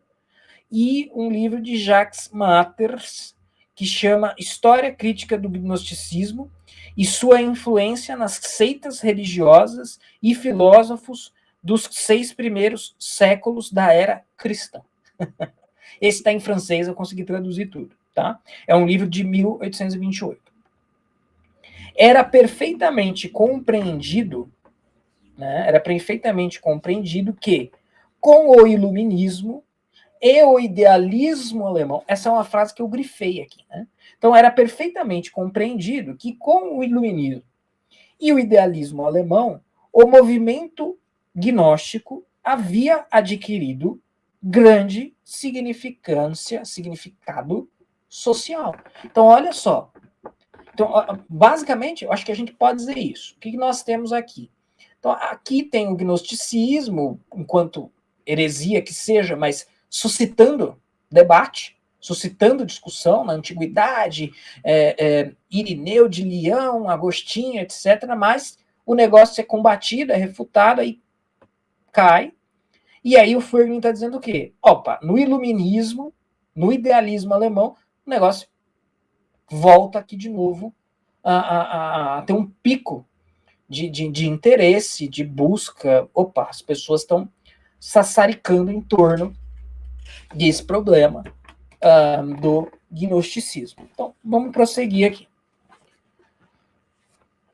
S2: e um livro de Jacques Matters, que chama História Crítica do Gnosticismo e sua influência nas seitas religiosas e filósofos dos 6 primeiros séculos da era cristã. Esse está em francês, eu consegui traduzir tudo, tá? É um livro de 1828. Era perfeitamente compreendido, né? Era perfeitamente compreendido que, com o iluminismo e o idealismo alemão, essa é uma frase que eu grifei aqui, né? Então, era perfeitamente compreendido que, com o iluminismo e o idealismo alemão, o movimento gnóstico havia adquirido grande significado social. Então, olha só. Então, basicamente, eu acho que a gente pode dizer isso. O que nós temos aqui? Então, aqui tem o gnosticismo, enquanto heresia que seja, mas suscitando debate, suscitando discussão na antiguidade, Irineu de Leão, Agostinho, etc., mas o negócio é combatido, é refutado, aí cai. E aí o Furgling está dizendo o quê? Opa, no iluminismo, no idealismo alemão, o negócio volta aqui de novo a ter um pico de interesse, de busca. Opa, as pessoas estão sassaricando em torno desse problema do gnosticismo. Então, vamos prosseguir aqui.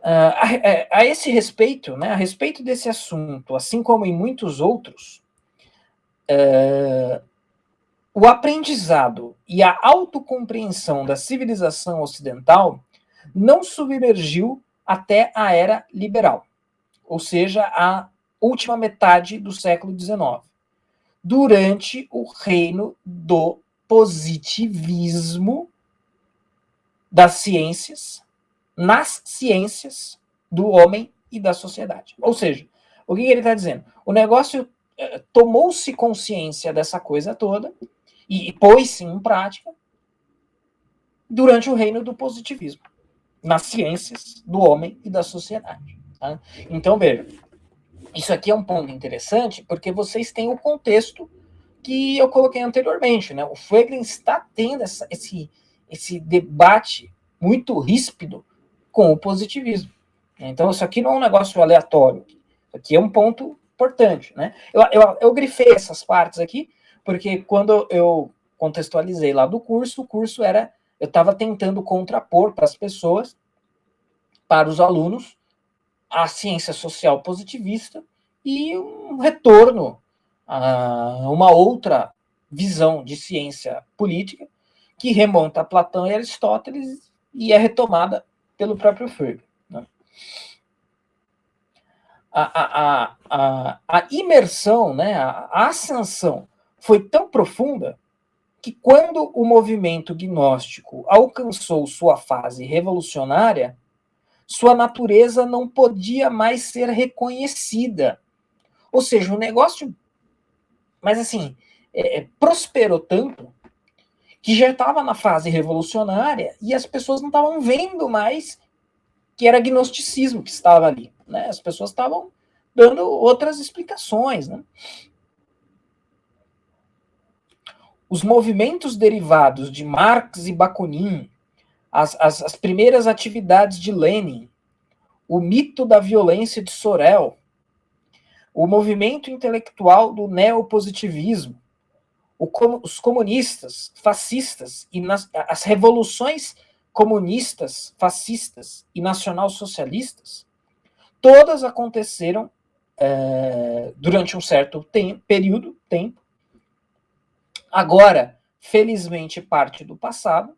S2: A esse respeito, né, a respeito desse assunto, assim como em muitos outros, o aprendizado e a autocompreensão da civilização ocidental não submergiu até a era liberal, ou seja, a última metade do século XIX, durante o reino do positivismo das ciências, nas ciências do homem e da sociedade. Ou seja, o que ele está dizendo? O negócio tomou-se consciência dessa coisa toda e pôs-se em prática durante o reino do positivismo, nas ciências do homem e da sociedade. Tá? Então, veja, isso aqui é um ponto interessante, porque vocês têm o contexto que eu coloquei anteriormente. Né? O Furgling está tendo esse debate muito ríspido com o positivismo. Então, isso aqui não é um negócio aleatório. Isso aqui é um ponto importante. Né? Eu grifei essas partes aqui, porque quando eu contextualizei lá do curso, o curso era... Eu estava tentando contrapor para as pessoas, para os alunos, a ciência social positivista e um retorno a uma outra visão de ciência política que remonta a Platão e Aristóteles e é retomada pelo próprio Furgling. Né? A imersão, né, a ascensão foi tão profunda que quando o movimento gnóstico alcançou sua fase revolucionária, sua natureza não podia mais ser reconhecida. Ou seja, o negócio, mas assim, prosperou tanto que já estava na fase revolucionária e as pessoas não estavam vendo mais que era gnosticismo que estava ali. Né? As pessoas estavam dando outras explicações. Né? Os movimentos derivados de Marx e Bakunin, as primeiras atividades de Lenin, o mito da violência de Sorel, o movimento intelectual do neopositivismo, os comunistas, fascistas e as revoluções comunistas, fascistas e nacional-socialistas, todas aconteceram durante um certo tempo. Agora, felizmente, parte do passado,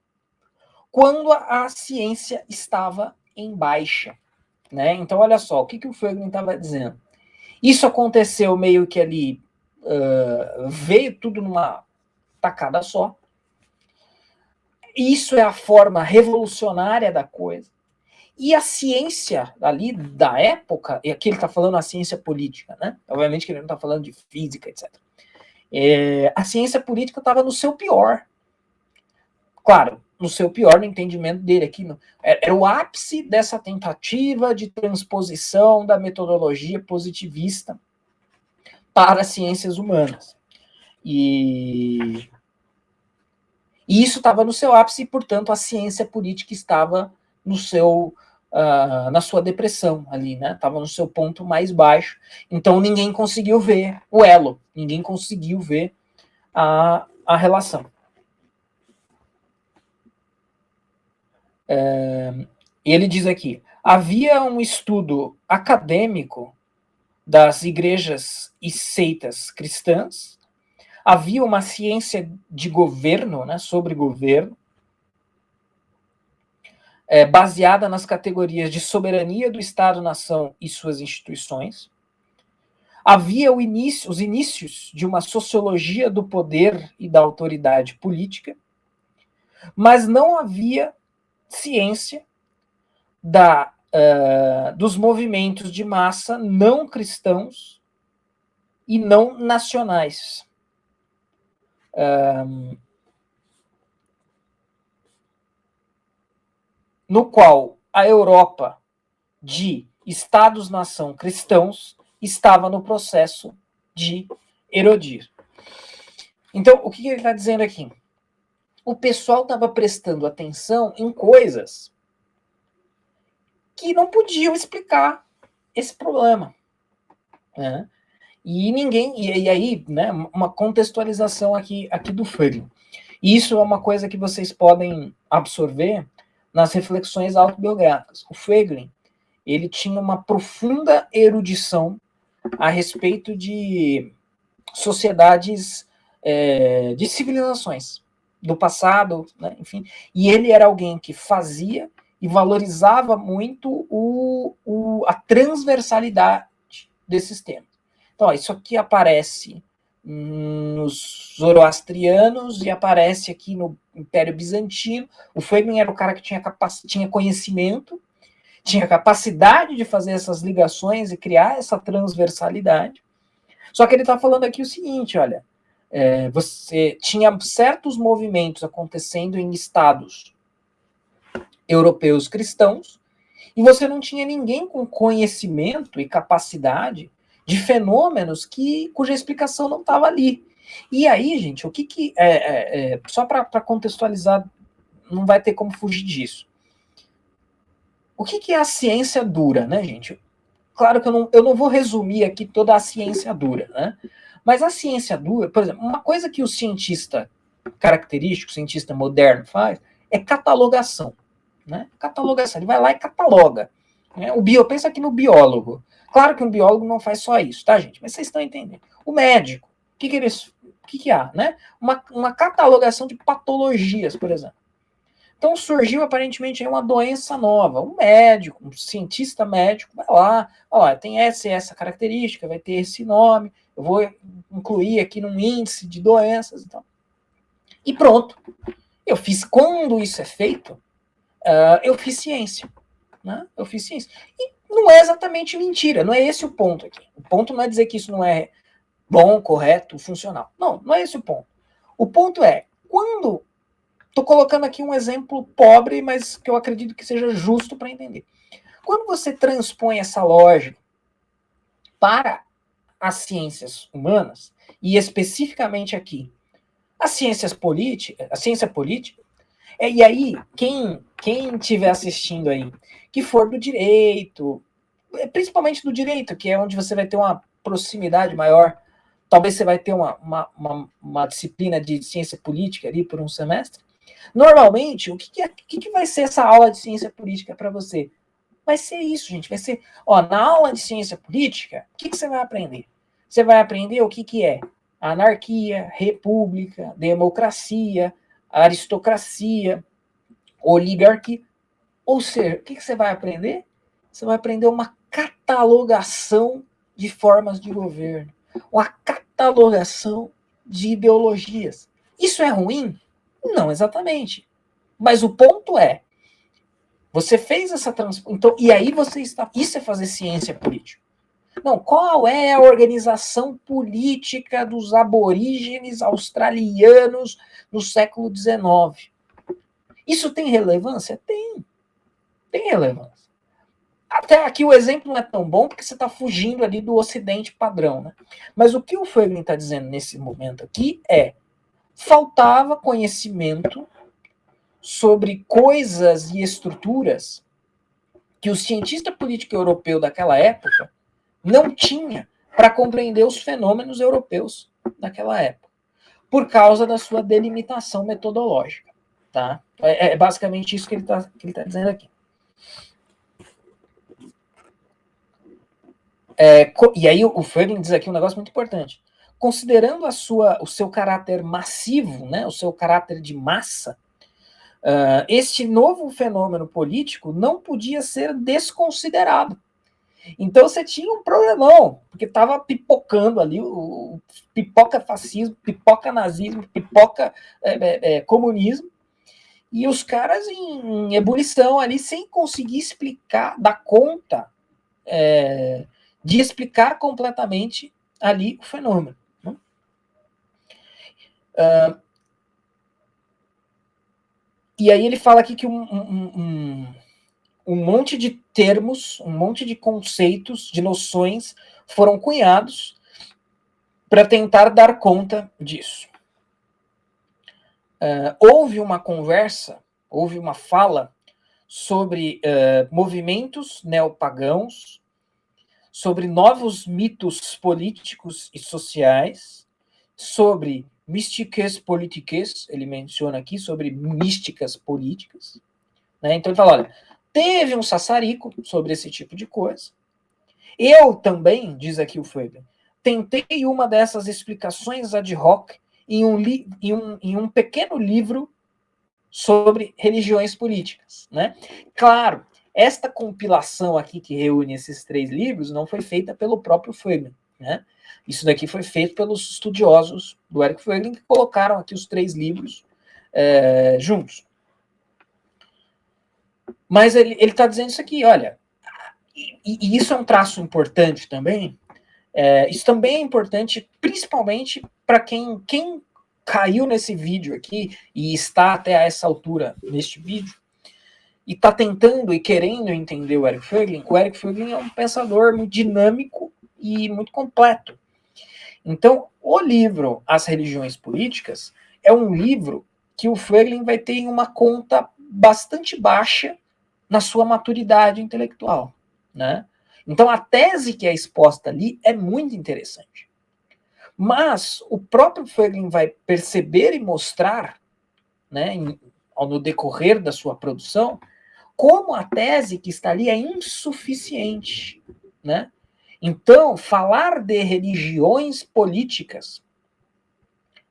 S2: quando a ciência estava em baixa. Né? Então, olha só, o que o Furgling estava dizendo? Isso aconteceu meio que ali, veio tudo numa tacada só. Isso é a forma revolucionária da coisa. E a ciência ali da época, e aqui ele está falando a ciência política, né? Obviamente que ele não está falando de física, etc. A ciência política estava no seu pior. Claro, no seu pior, no entendimento dele aqui. Era o ápice dessa tentativa de transposição da metodologia positivista para as ciências humanas. E isso estava no seu ápice e, portanto, a ciência política estava no seu na sua depressão ali, né? Estava no seu ponto mais baixo. Então ninguém conseguiu ver o elo, ninguém conseguiu ver a relação. E ele diz aqui: havia um estudo acadêmico das igrejas e seitas cristãs, havia uma ciência de governo, né, sobre governo, baseada nas categorias de soberania do Estado-nação e suas instituições. Havia os inícios de uma sociologia do poder e da autoridade política, mas não havia ciência dos movimentos de massa não cristãos e não nacionais. No qual a Europa de Estados-nação cristãos estava no processo de erodir. Então, o que ele está dizendo aqui? O pessoal estava prestando atenção em coisas que não podiam explicar esse problema, né? E aí, né, uma contextualização aqui do Feiglin. Isso é uma coisa que vocês podem absorver nas reflexões autobiográficas. O Feiglin, ele tinha uma profunda erudição a respeito de sociedades, de civilizações do passado, né, enfim. E ele era alguém que fazia e valorizava muito a transversalidade desses temas. Então, ó, isso aqui aparece nos zoroastrianos e aparece aqui no Império Bizantino. O Feiglin era o cara que tinha conhecimento, tinha capacidade de fazer essas ligações e criar essa transversalidade. Só que ele está falando aqui o seguinte, olha, você tinha certos movimentos acontecendo em estados europeus cristãos e você não tinha ninguém com conhecimento e capacidade de fenômenos cuja explicação não estava ali. E aí, gente, o que só para contextualizar, não vai ter como fugir disso. O que é a ciência dura, né, gente? Claro que eu não vou resumir aqui toda a ciência dura, né? Mas a ciência dura, por exemplo, uma coisa que o cientista característico, o cientista moderno faz, é catalogação, né? Catalogação, ele vai lá e cataloga. Né? Pensa aqui no biólogo. Claro que um biólogo não faz só isso, tá, gente? Mas vocês estão entendendo. O médico, o que há, né? Uma catalogação de patologias, por exemplo. Então surgiu aparentemente uma doença nova. Um médico, um cientista médico, vai lá, ó, tem essa e essa característica, vai ter esse nome, eu vou incluir aqui num índice de doenças. Então. E pronto. Quando isso é feito, eu fiz ciência. Né? Eu fiz ciência. E não é exatamente mentira, não é esse o ponto aqui. O ponto não é dizer que isso não é bom, correto, funcional. Não é esse o ponto. O ponto é, quando... Estou colocando aqui um exemplo pobre, mas que eu acredito que seja justo para entender. Quando você transpõe essa lógica para as ciências humanas, e especificamente aqui, a ciência política, e aí, quem estiver assistindo aí, que for do direito, principalmente do direito, que é onde você vai ter uma proximidade maior, talvez você vai ter uma disciplina de ciência política ali por um semestre. Normalmente, o que vai ser essa aula de ciência política para você? Vai ser isso, gente. Vai ser, na aula de ciência política, o que você vai aprender? Você vai aprender o que é anarquia, república, democracia, aristocracia, oligarquia. Ou seja, o que você vai aprender? Você vai aprender uma catalogação de formas de governo, uma catalogação de ideologias. Isso é ruim? Não exatamente. Mas o ponto é, você fez essa então, e aí você está... Isso é fazer ciência política. Não, qual é a organização política dos aborígenes australianos no século XIX? Isso tem relevância? Tem. Tem relevância. Até aqui o exemplo não é tão bom porque você está fugindo ali do ocidente padrão, né? Mas o que o Feiglin está dizendo nesse momento aqui é faltava conhecimento sobre coisas e estruturas que o cientista político europeu daquela época não tinha para compreender os fenômenos europeus daquela época, por causa da sua delimitação metodológica. Tá? É basicamente isso que ele tá dizendo aqui. E aí o Fröhling diz aqui um negócio muito importante. Considerando o seu caráter massivo, né, o seu caráter de massa, este novo fenômeno político não podia ser desconsiderado. Então você tinha um problemão, porque estava pipocando ali o pipoca fascismo, pipoca nazismo, pipoca comunismo, e os caras em ebulição ali, sem conseguir explicar, dar conta de explicar completamente ali o fenômeno. Né? E aí ele fala aqui que um monte de termos, um monte de conceitos, de noções foram cunhados para tentar dar conta disso. Houve uma conversa, houve uma fala sobre movimentos neopagãos, sobre novos mitos políticos e sociais, sobre mystiques politiques, ele menciona aqui, sobre místicas políticas. Né? Então ele fala, olha, teve um sassarico sobre esse tipo de coisa. Eu também, diz aqui o Fröhling, tentei uma dessas explicações ad hoc em um pequeno livro sobre religiões políticas. Né? Claro, esta compilação aqui que reúne esses 3 livros não foi feita pelo próprio Fröhling. Né? Isso daqui foi feito pelos estudiosos do Eric Fröhling, que colocaram aqui os 3 livros juntos. Mas ele está dizendo isso aqui, olha, e isso é um traço importante também. Isso também é importante, principalmente para quem caiu nesse vídeo aqui e está até a essa altura neste vídeo e está tentando e querendo entender o Eric Fröhling. O Eric Fröhling é um pensador muito dinâmico e muito completo. Então, o livro As Religiões Políticas é um livro que o Fröhling vai ter em uma conta bastante baixa na sua maturidade intelectual, né? Então, a tese que é exposta ali é muito interessante. Mas o próprio Fröhling vai perceber e mostrar, né, no decorrer da sua produção, como a tese que está ali é insuficiente, né? Então, falar de religiões políticas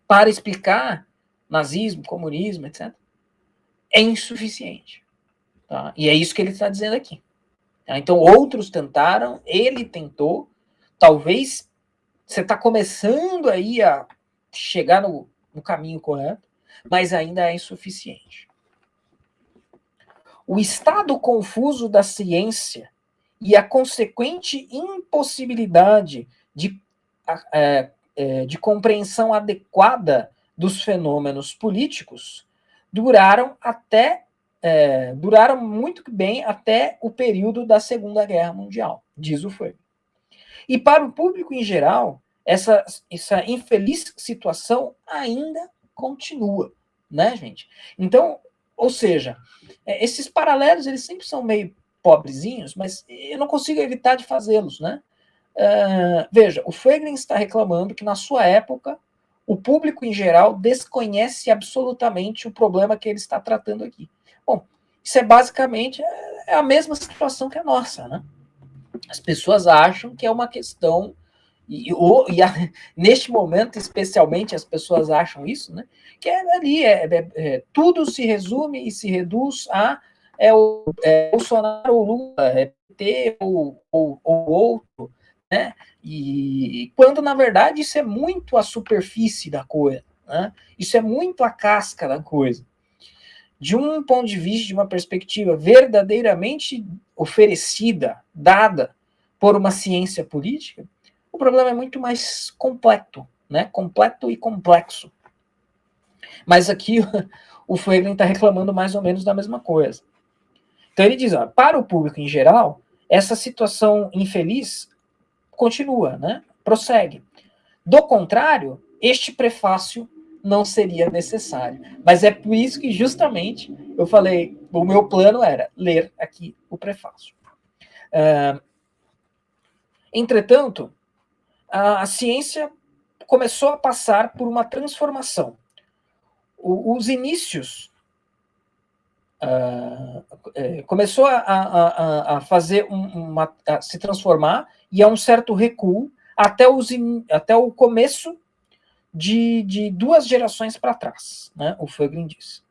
S2: para explicar nazismo, comunismo, etc., é insuficiente. Tá? E é isso que ele está dizendo aqui. Tá? Então, outros tentaram, ele tentou, talvez você está começando aí a chegar no caminho correto, mas ainda é insuficiente. O estado confuso da ciência e a consequente impossibilidade de compreensão adequada dos fenômenos políticos duraram muito bem até o período da Segunda Guerra Mundial, diz o Fröhling. E para o público em geral, essa infeliz situação ainda continua, né, gente? Então, ou seja, esses paralelos, eles sempre são meio pobrezinhos, mas eu não consigo evitar de fazê-los, né? Veja, o Fröhling está reclamando que na sua época o público em geral desconhece absolutamente o problema que ele está tratando aqui. Bom, isso é basicamente a mesma situação que a nossa, né? As pessoas acham que é uma questão, neste momento, especialmente, as pessoas acham isso, né? Que ali, tudo se resume e se reduz a Bolsonaro ou Lula, PT ou outro, né? E quando, na verdade, isso é muito a superfície da coisa, né? Isso é muito a casca da coisa. De um ponto de vista, de uma perspectiva verdadeiramente oferecida, dada por uma ciência política, o problema é muito mais completo, né? Completo e complexo. Mas aqui o Fröhling está reclamando mais ou menos da mesma coisa. Então ele diz, para o público em geral, essa situação infeliz continua, né? Prossegue. Do contrário, este prefácio não seria necessário. Mas é por isso que justamente eu falei, o meu plano era ler aqui o prefácio. Entretanto, a ciência começou a passar por uma transformação. Os inícios começou a fazer a se transformar, e a um certo recuo até o começo de 2 gerações para trás, né? O Voegelin diz.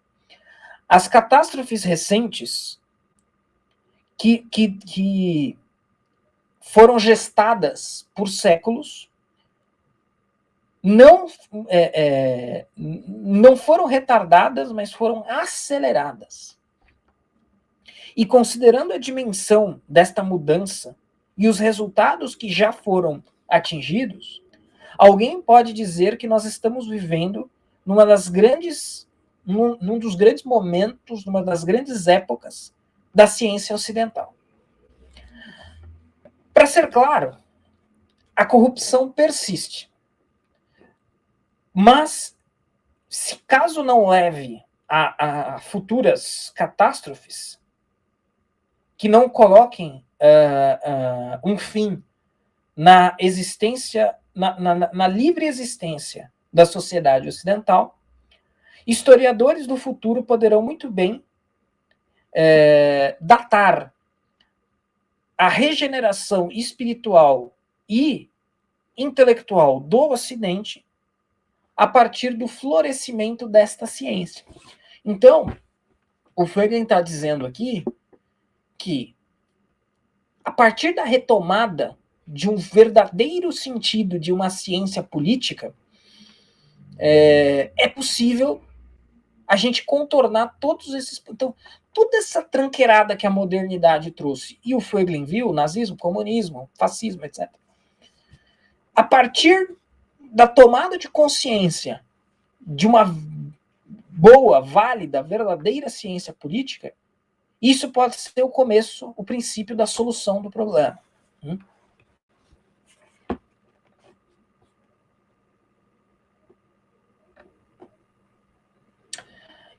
S2: As catástrofes recentes que foram gestadas por séculos não foram retardadas, mas foram aceleradas. E considerando a dimensão desta mudança e os resultados que já foram atingidos, alguém pode dizer que nós estamos vivendo num dos grandes momentos, numa das grandes épocas da ciência ocidental. Para ser claro, a corrupção persiste. Mas, se caso não leve a futuras catástrofes, que não coloquem um fim na existência, na livre existência da sociedade ocidental, historiadores do futuro poderão muito bem datar a regeneração espiritual e intelectual do Ocidente a partir do florescimento desta ciência. Então, o Voegelin está dizendo aqui que, a partir da retomada de um verdadeiro sentido de uma ciência política, é possível a gente contornar todos esses... Então, toda essa tranqueirada que a modernidade trouxe, e o Voegelin viu, nazismo, comunismo, fascismo, etc. A partir da tomada de consciência de uma boa, válida, verdadeira ciência política, isso pode ser o começo, o princípio da solução do problema.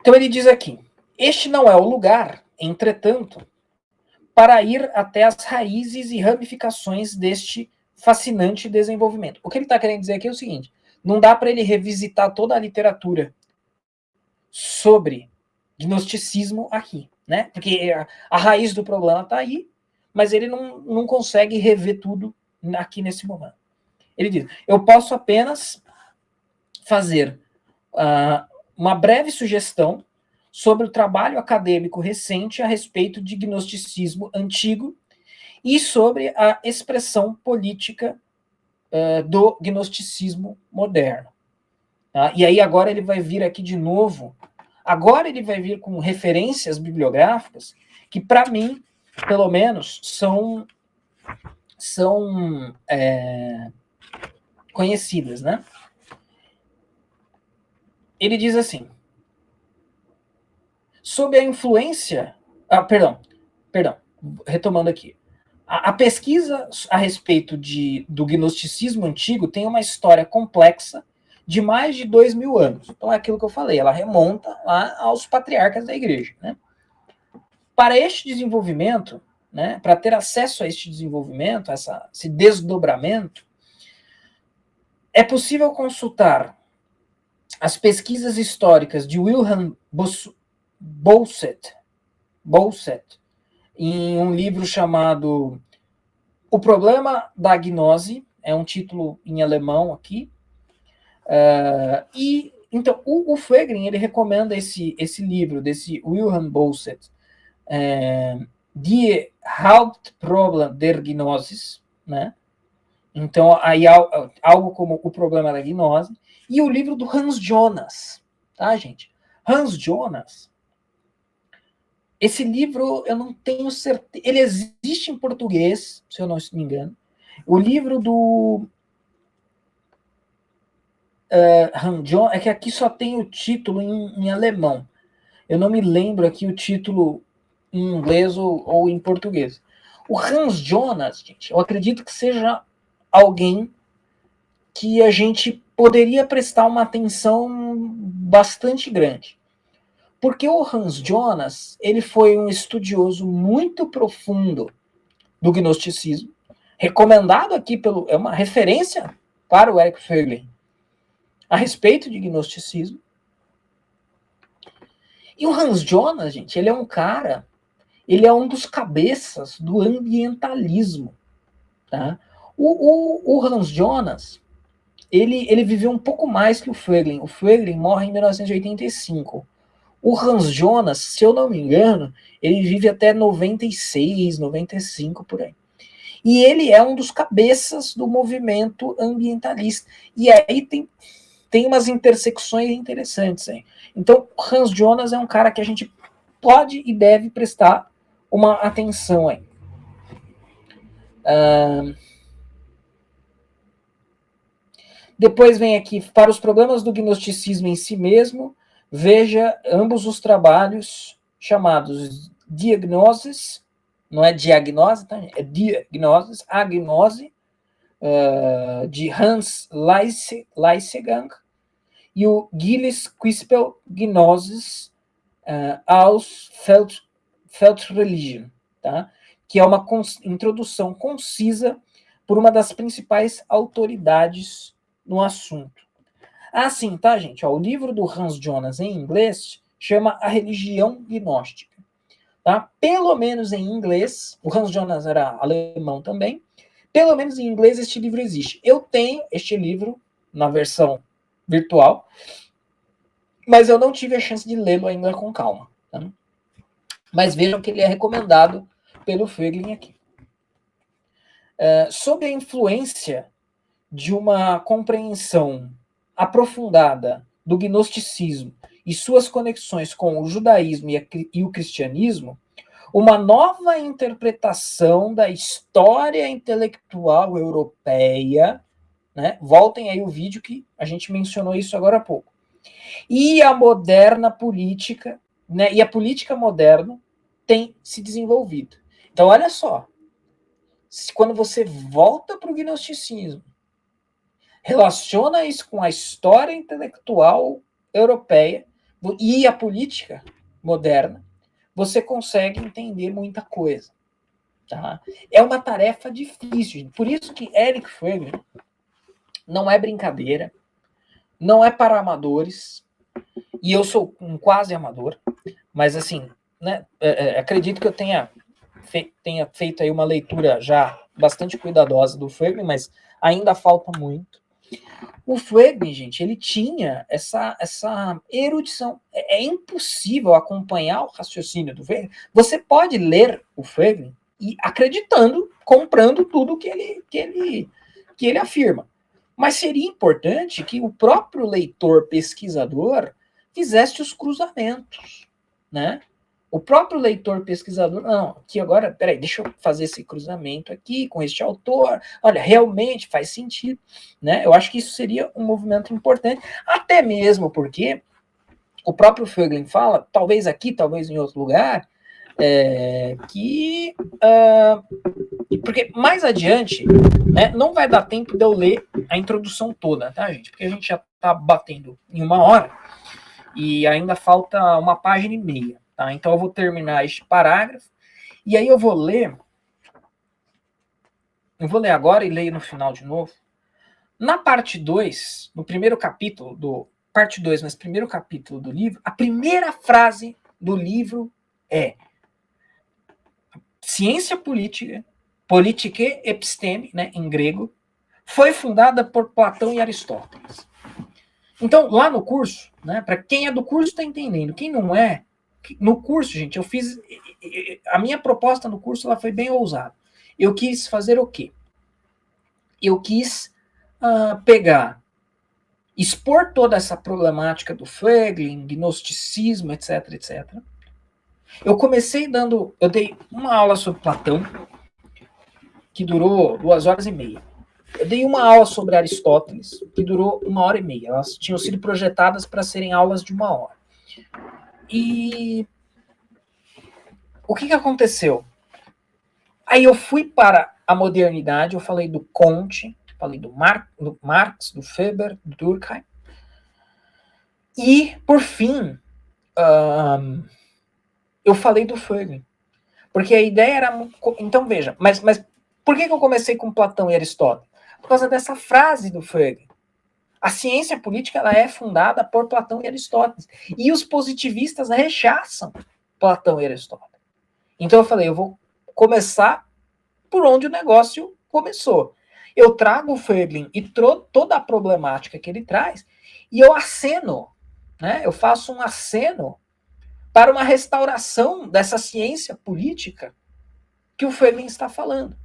S2: Então ele diz aqui: este não é o lugar, entretanto, para ir até as raízes e ramificações deste fascinante desenvolvimento. O que ele está querendo dizer aqui é o seguinte: não dá para ele revisitar toda a literatura sobre gnosticismo aqui, né? Porque a raiz do problema está aí, mas ele não consegue rever tudo aqui nesse momento. Ele diz: eu posso apenas fazer uma breve sugestão sobre o trabalho acadêmico recente a respeito de gnosticismo antigo e sobre a expressão política do gnosticismo moderno. Tá? E aí agora ele vai vir aqui de novo. Agora ele vai vir com referências bibliográficas que, para mim, pelo menos, são conhecidas, né? Ele diz assim: sob a influência... perdão, retomando aqui. A pesquisa a respeito do gnosticismo antigo tem uma história complexa de mais de 2.000 anos. Então é aquilo que eu falei, ela remonta lá aos patriarcas da igreja, né? Para este desenvolvimento, né, para ter acesso a este desenvolvimento, esse desdobramento, é possível consultar as pesquisas históricas de Wilhelm Bousset, em um livro chamado O Problema da Gnose, é um título em alemão aqui. E então o Voegelin, ele recomenda esse livro desse Wilhelm Bousset, Die Hauptproblem der Gnosis, né? Então aí algo como O Problema da Gnose, e o livro do Hans Jonas, tá, gente? Hans Jonas, esse livro eu não tenho certeza, ele existe em português, se eu não me engano. O livro do Hans Jonas, é que aqui só tem o título em alemão. Eu não me lembro aqui o título em inglês ou em português. O Hans Jonas, gente, eu acredito que seja alguém que a gente poderia prestar uma atenção bastante grande. Porque o Hans Jonas, ele foi um estudioso muito profundo do gnosticismo, recomendado aqui é uma referência para o Eric Voegelin a respeito de gnosticismo. E o Hans Jonas, gente, ele é um cara, ele é um dos cabeças do ambientalismo, tá? O Hans Jonas, ele viveu um pouco mais que o Voegelin. O Voegelin morre em 1985. O Hans Jonas, se eu não me engano, ele vive até 96, 95, por aí. E ele é um dos cabeças do movimento ambientalista. E aí tem umas intersecções interessantes aí. Então, o Hans Jonas é um cara que a gente pode e deve prestar uma atenção aí. Depois vem aqui, para os problemas do gnosticismo em si mesmo, veja ambos os trabalhos chamados Diagnoses, não é diagnose, tá? É Diagnoses, Agnose, de Hans Leisegang, e o Gilles Quispel, Gnosis aus Feldreligion, tá? Que é uma introdução concisa por uma das principais autoridades no assunto. Sim, tá, gente? O livro do Hans Jonas em inglês chama A Religião Gnóstica. Tá? Pelo menos em inglês, o Hans Jonas era alemão também, pelo menos em inglês este livro existe. Eu tenho este livro na versão virtual, mas eu não tive a chance de lê-lo ainda com calma. Tá? Mas vejam que ele é recomendado pelo Voegelin aqui. Sob a influência de uma compreensão aprofundada do gnosticismo e suas conexões com o judaísmo e o cristianismo, uma nova interpretação da história intelectual europeia, né? Voltem aí o vídeo que a gente mencionou isso agora há pouco. E a moderna política, né? E a política moderna tem se desenvolvido. Então, olha só, quando você volta para o gnosticismo, relaciona isso com a história intelectual europeia e a política moderna, você consegue entender muita coisa. Tá? É uma tarefa difícil. Por isso que Eric Voegelin não é brincadeira, não é para amadores, e eu sou um quase amador, mas assim, né, acredito que eu tenha feito aí uma leitura já bastante cuidadosa do Voegelin, mas ainda falta muito. O Voegelin, gente, ele tinha essa erudição. É impossível acompanhar o raciocínio do Voegelin. Você pode ler o Voegelin e acreditando, comprando tudo que ele afirma. Mas seria importante que o próprio leitor pesquisador fizesse os cruzamentos, né? O próprio leitor pesquisador, não, aqui agora, peraí, deixa eu fazer esse cruzamento aqui com este autor, olha, realmente faz sentido, né? Eu acho que isso seria um movimento importante, até mesmo porque o próprio Voegelin fala, talvez aqui, talvez em outro lugar, porque mais adiante, né, não vai dar tempo de eu ler a introdução toda, tá, gente? Porque a gente já tá batendo em 1 hora e ainda falta 1 página e meia. Tá? Então eu vou terminar este parágrafo e aí eu vou ler agora e leio no final de novo. Na parte 2, no primeiro capítulo parte 2, mas primeiro capítulo do livro, a primeira frase do livro é: ciência política, politike episteme, né, em grego, foi fundada por Platão e Aristóteles. Então, lá no curso, né, para quem é do curso está entendendo, quem não é, no curso, gente, eu fiz, a minha proposta no curso ela foi bem ousada. Eu quis fazer o quê? Eu quis expor toda essa problemática do Voegelin, gnosticismo, etc, etc. Eu dei uma aula sobre Platão, que durou 2 horas e meia. Eu dei uma aula sobre Aristóteles, que durou 1 hora e meia. Elas tinham sido projetadas para serem aulas de 1 hora. E o que aconteceu? Aí eu fui para a modernidade, eu falei do Comte, falei do Marx, do Weber, do Durkheim. E, por fim, eu falei do Voegelin. Porque a ideia era... Então, veja, mas por que eu comecei com Platão e Aristóteles? Por causa dessa frase do Frege. A ciência política ela é fundada por Platão e Aristóteles. E os positivistas rechaçam Platão e Aristóteles. Então eu falei, eu vou começar por onde o negócio começou. Eu trago o Frege e toda a problemática que ele traz, e eu aceno, né? Eu faço um aceno para uma restauração dessa ciência política que o Frege está falando.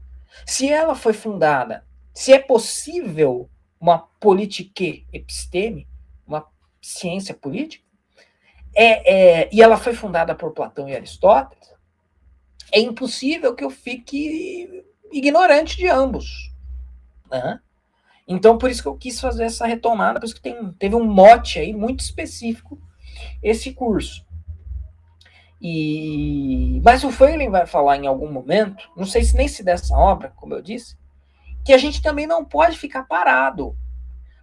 S2: Se ela foi fundada, se é possível uma politique episteme, uma ciência política, e ela foi fundada por Platão e Aristóteles, é impossível que eu fique ignorante de ambos. Né? Então, por isso que eu quis fazer essa retomada, por isso que teve um mote aí muito específico esse curso. Mas o Frege vai falar em algum momento, não sei se nem se dessa obra, como eu disse, que a gente também não pode ficar parado,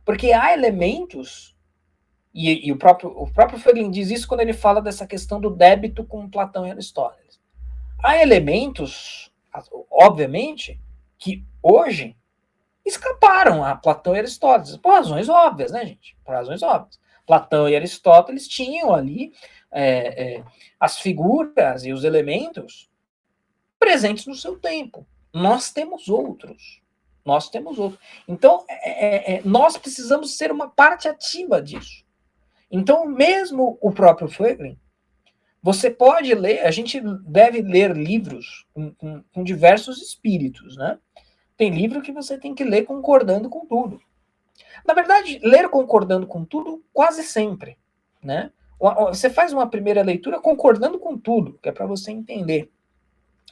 S2: porque há elementos, e o próprio Frege diz isso quando ele fala dessa questão do débito com Platão e Aristóteles. Há elementos, obviamente, que hoje escaparam a Platão e Aristóteles, por razões óbvias, né, gente? Por razões óbvias. Platão e Aristóteles tinham ali as figuras e os elementos presentes no seu tempo. Nós temos outros. Então, nós precisamos ser uma parte ativa disso. Então, mesmo o próprio Frege, você pode ler, a gente deve ler livros com diversos espíritos, né? Tem livro que você tem que ler concordando com tudo. Na verdade, ler concordando com tudo quase sempre, né? Você faz uma primeira leitura concordando com tudo, que é para você entender.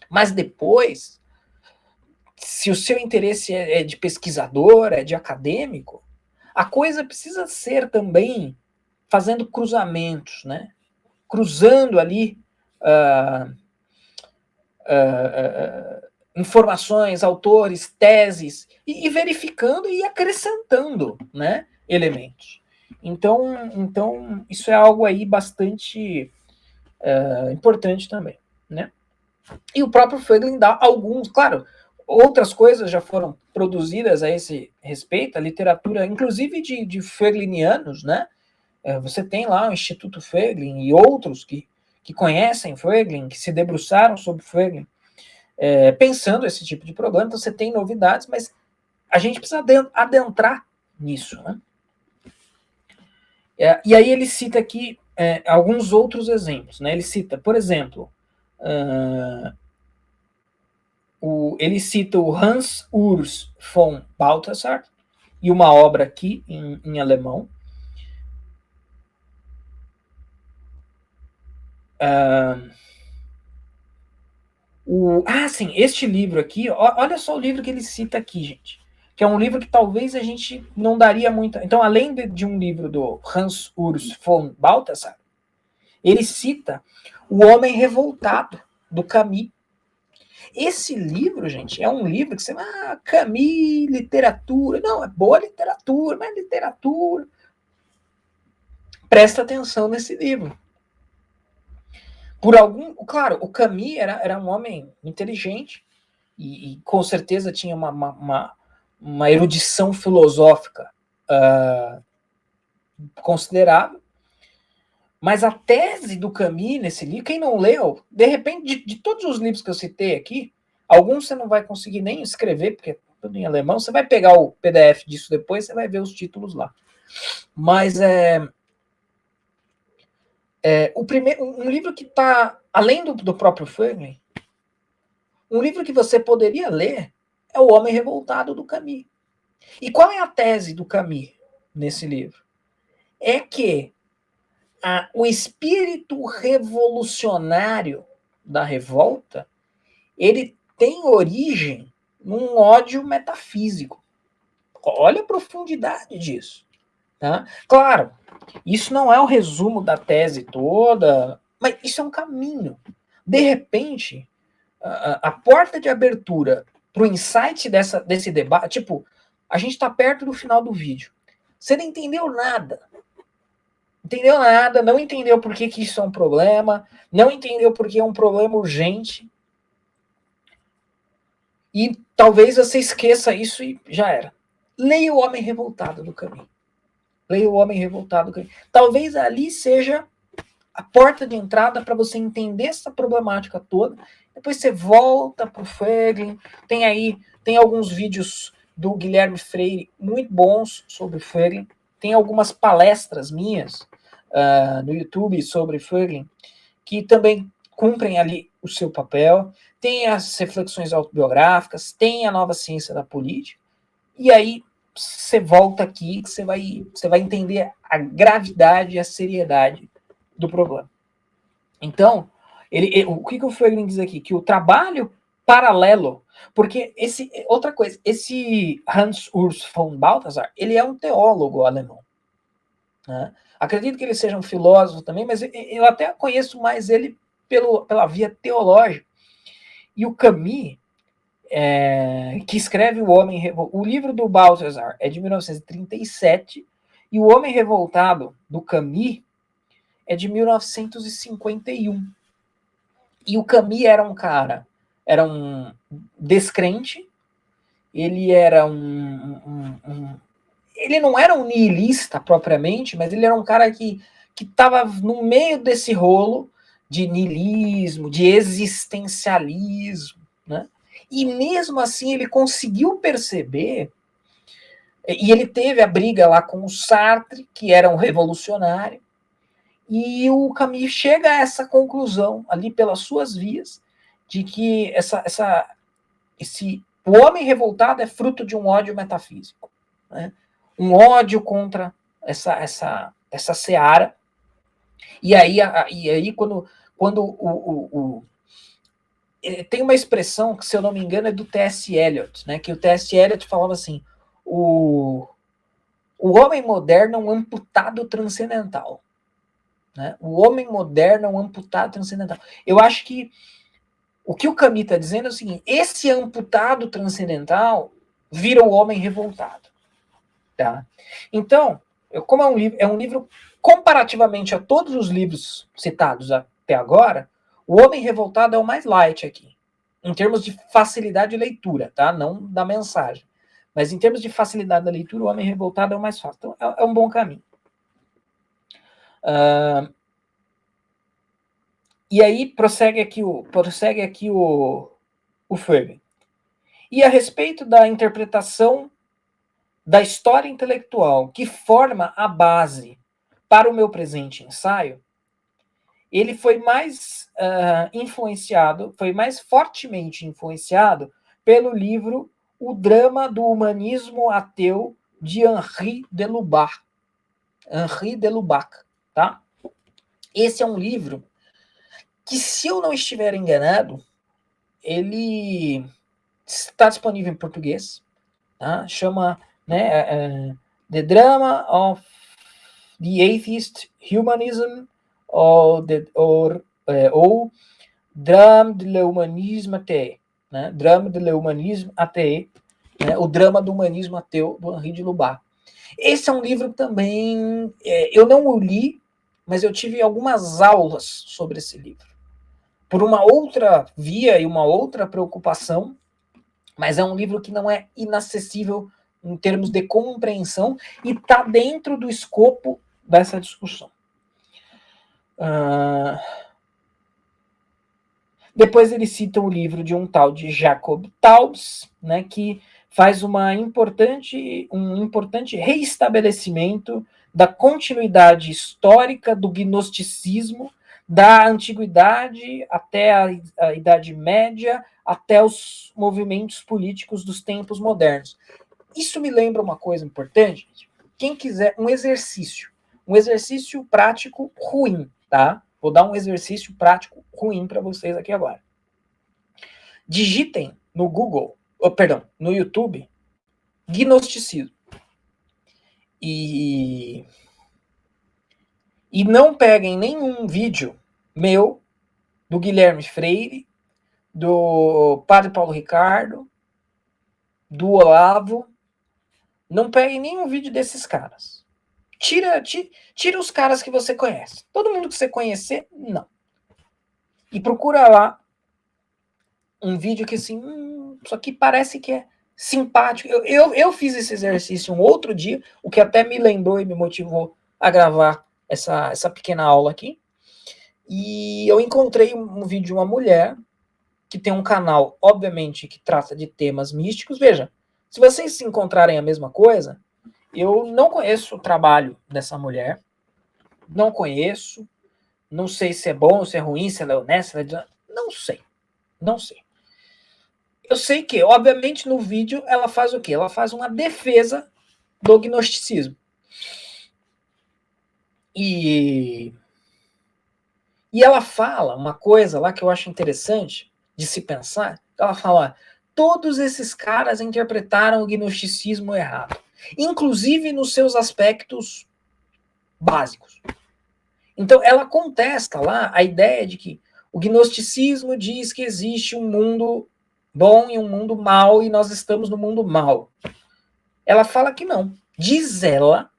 S2: Mas depois, se o seu interesse é de pesquisador, é de acadêmico, a coisa precisa ser também fazendo cruzamentos, né? Cruzando ali informações, autores, teses, e verificando e acrescentando, né, elementos. Então, isso é algo aí bastante importante também, né? E o próprio Frege dá alguns, claro, outras coisas já foram produzidas a esse respeito, a literatura, inclusive de freudianos, né? Você tem lá o Instituto Frege e outros que conhecem Frege, que se debruçaram sobre Frege, pensando esse tipo de problema. Então você tem novidades, mas a gente precisa adentrar nisso, né? E aí ele cita aqui alguns outros exemplos, né? Ele cita, por exemplo, ele cita o Hans Urs von Balthasar, e uma obra aqui em alemão. Sim, este livro aqui, olha só o livro que ele cita aqui, gente. Que é um livro que talvez a gente não daria muita... Então, além de um livro do Hans Urs von Balthasar, ele cita O Homem Revoltado, do Camus. Esse livro, gente, é um livro que você... Camus, literatura... Não, é boa literatura, mas literatura... Presta atenção nesse livro. Claro, o Camus era um homem inteligente e com certeza tinha uma erudição filosófica considerável, mas a tese do Camus nesse livro, quem não leu, de repente, de todos os livros que eu citei aqui, alguns você não vai conseguir nem escrever, porque é tudo em alemão, você vai pegar o PDF disso depois, você vai ver os títulos lá. Mas um livro que está, além do próprio Frege, um livro que você poderia ler é O Homem Revoltado, do Camus. E qual é a tese do Camus nesse livro? É que o espírito revolucionário da revolta, ele tem origem num ódio metafísico. Olha a profundidade disso. Tá? Claro, isso não é o resumo da tese toda, mas isso é um caminho. De repente, a porta de abertura para o insight desse debate, tipo, a gente está perto do final do vídeo. Você não entendeu nada. Não entendeu por que isso é um problema, não entendeu por que é um problema urgente. E talvez você esqueça isso e já era. Leia O Homem Revoltado do Camus. Leia O Homem Revoltado do Camus. Talvez ali seja a porta de entrada para você entender essa problemática toda. Depois você volta para o Fögling. Tem alguns vídeos do Guilherme Freire muito bons sobre o Fögling. Tem algumas palestras minhas no YouTube sobre Fögling que também cumprem ali o seu papel. Tem as reflexões autobiográficas, tem a nova ciência da política. E aí você volta aqui, que você vai entender a gravidade e a seriedade do problema. Então, o que o Fögling diz aqui? Que o trabalho paralelo, porque outra coisa, esse Hans Urs von Balthasar, ele é um teólogo alemão. Né? Acredito que ele seja um filósofo também, mas eu até conheço mais ele pela via teológica. E o Camus, que escreve o livro do Balthasar é de 1937, e O Homem Revoltado, do Camus, é de 1951. E o Camus era um descrente, ele era ele não era um nihilista propriamente, mas ele era um cara que estava no meio desse rolo de nihilismo, de existencialismo, né? E mesmo assim ele conseguiu perceber, e ele teve a briga lá com o Sartre, que era um revolucionário, e o Camus chega a essa conclusão, ali pelas suas vias, de que o homem revoltado é fruto de um ódio metafísico. Né? Um ódio contra essa seara. E aí quando tem uma expressão que, se eu não me engano, é do T.S. Eliot, né? Que o T.S. Eliot falava assim: o homem moderno é um amputado transcendental. Né? O homem moderno é um amputado transcendental. Eu acho que o que o Camus está dizendo é o seguinte: esse amputado transcendental vira o homem revoltado. Tá? Então, como é um livro comparativamente a todos os livros citados até agora, O Homem Revoltado é o mais light aqui, em termos de facilidade de leitura, tá? Não da mensagem. Mas em termos de facilidade da leitura, O Homem Revoltado é o mais fácil. Então, é um bom caminho. E aí prossegue aqui o Fögling. E a respeito da interpretação da história intelectual que forma a base para o meu presente ensaio, ele foi mais foi mais fortemente influenciado pelo livro O Drama do Humanismo Ateu, de Henri de Lubac. Henri de Lubac, tá? Esse é um livro que, se eu não estiver enganado, ele está disponível em português, tá? Chama, né, The Drama of the Atheist Humanism, ou Drame de l'Humanisme Athée, né? Drame de l'Humanisme Athée, né? O Drama do Humanismo Ateu, do Henri de Lubac. Esse é um livro também, eu não o li, mas eu tive algumas aulas sobre esse livro. Por uma outra via e uma outra preocupação, mas é um livro que não é inacessível em termos de compreensão e está dentro do escopo dessa discussão. Depois ele cita o livro de um tal de Jacob Taubes, né, que faz um importante reestabelecimento da continuidade histórica do gnosticismo, da antiguidade até a Idade Média, até os movimentos políticos dos tempos modernos. Isso me lembra uma coisa importante. Quem quiser um exercício prático ruim, tá? Vou dar um exercício prático ruim para vocês aqui agora. Digitem no Google, no YouTube, gnosticismo. E não peguem nenhum vídeo meu, do Guilherme Freire, do Padre Paulo Ricardo, do Olavo. Não peguem nenhum vídeo desses caras. Tira os caras que você conhece. Todo mundo que você conhecer, não. E procura lá um vídeo que assim, isso aqui parece que é simpático. Eu fiz esse exercício um outro dia, o que até me lembrou e me motivou a gravar essa pequena aula aqui. E eu encontrei um vídeo de uma mulher que tem um canal, obviamente, que trata de temas místicos. Veja, se vocês se encontrarem a mesma coisa, eu não conheço o trabalho dessa mulher, não conheço, não sei se é bom, se é ruim, se ela é honesta, não sei, não sei. Eu sei que, obviamente, no vídeo ela faz o quê? Ela faz uma defesa do gnosticismo. E ela fala uma coisa lá que eu acho interessante de se pensar. Ela fala, todos esses caras interpretaram o gnosticismo errado, inclusive nos seus aspectos básicos. Então, ela contesta lá a ideia de que o gnosticismo diz que existe um mundo bom e um mundo mau, e nós estamos no mundo mau. Ela fala que não. Diz ela,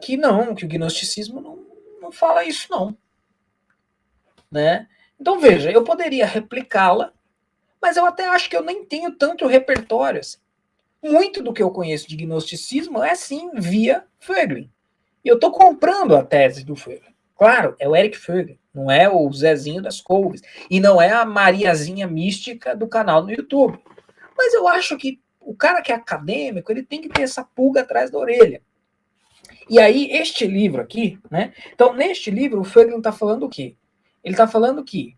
S2: que não, que o gnosticismo não fala isso, não. Né? Então, veja, eu poderia replicá-la, mas eu até acho que eu nem tenho tanto repertório. Assim. Muito do que eu conheço de gnosticismo é, sim, via Fögling. E eu estou comprando a tese do Fögling. Claro, é o Eric Fögling, não é o Zezinho das couves, e não é a Mariazinha mística do canal no YouTube. Mas eu acho que o cara que é acadêmico, ele tem que ter essa pulga atrás da orelha. E aí, este livro aqui, né? Então, neste livro, o Fögling está falando o quê? Ele está falando que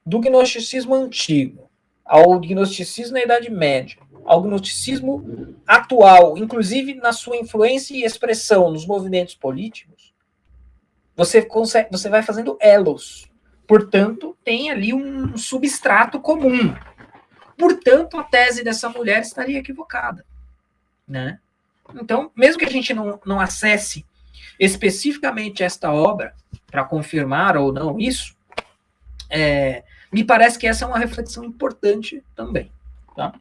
S2: do gnosticismo antigo ao gnosticismo na Idade Média, ao gnosticismo atual, inclusive na sua influência e expressão nos movimentos políticos, você vai fazendo elos. Portanto, tem ali um substrato comum. Portanto, a tese dessa mulher estaria equivocada. Né? Então, mesmo que a gente não acesse especificamente esta obra para confirmar ou não isso, me parece que essa é uma reflexão importante também. Tá?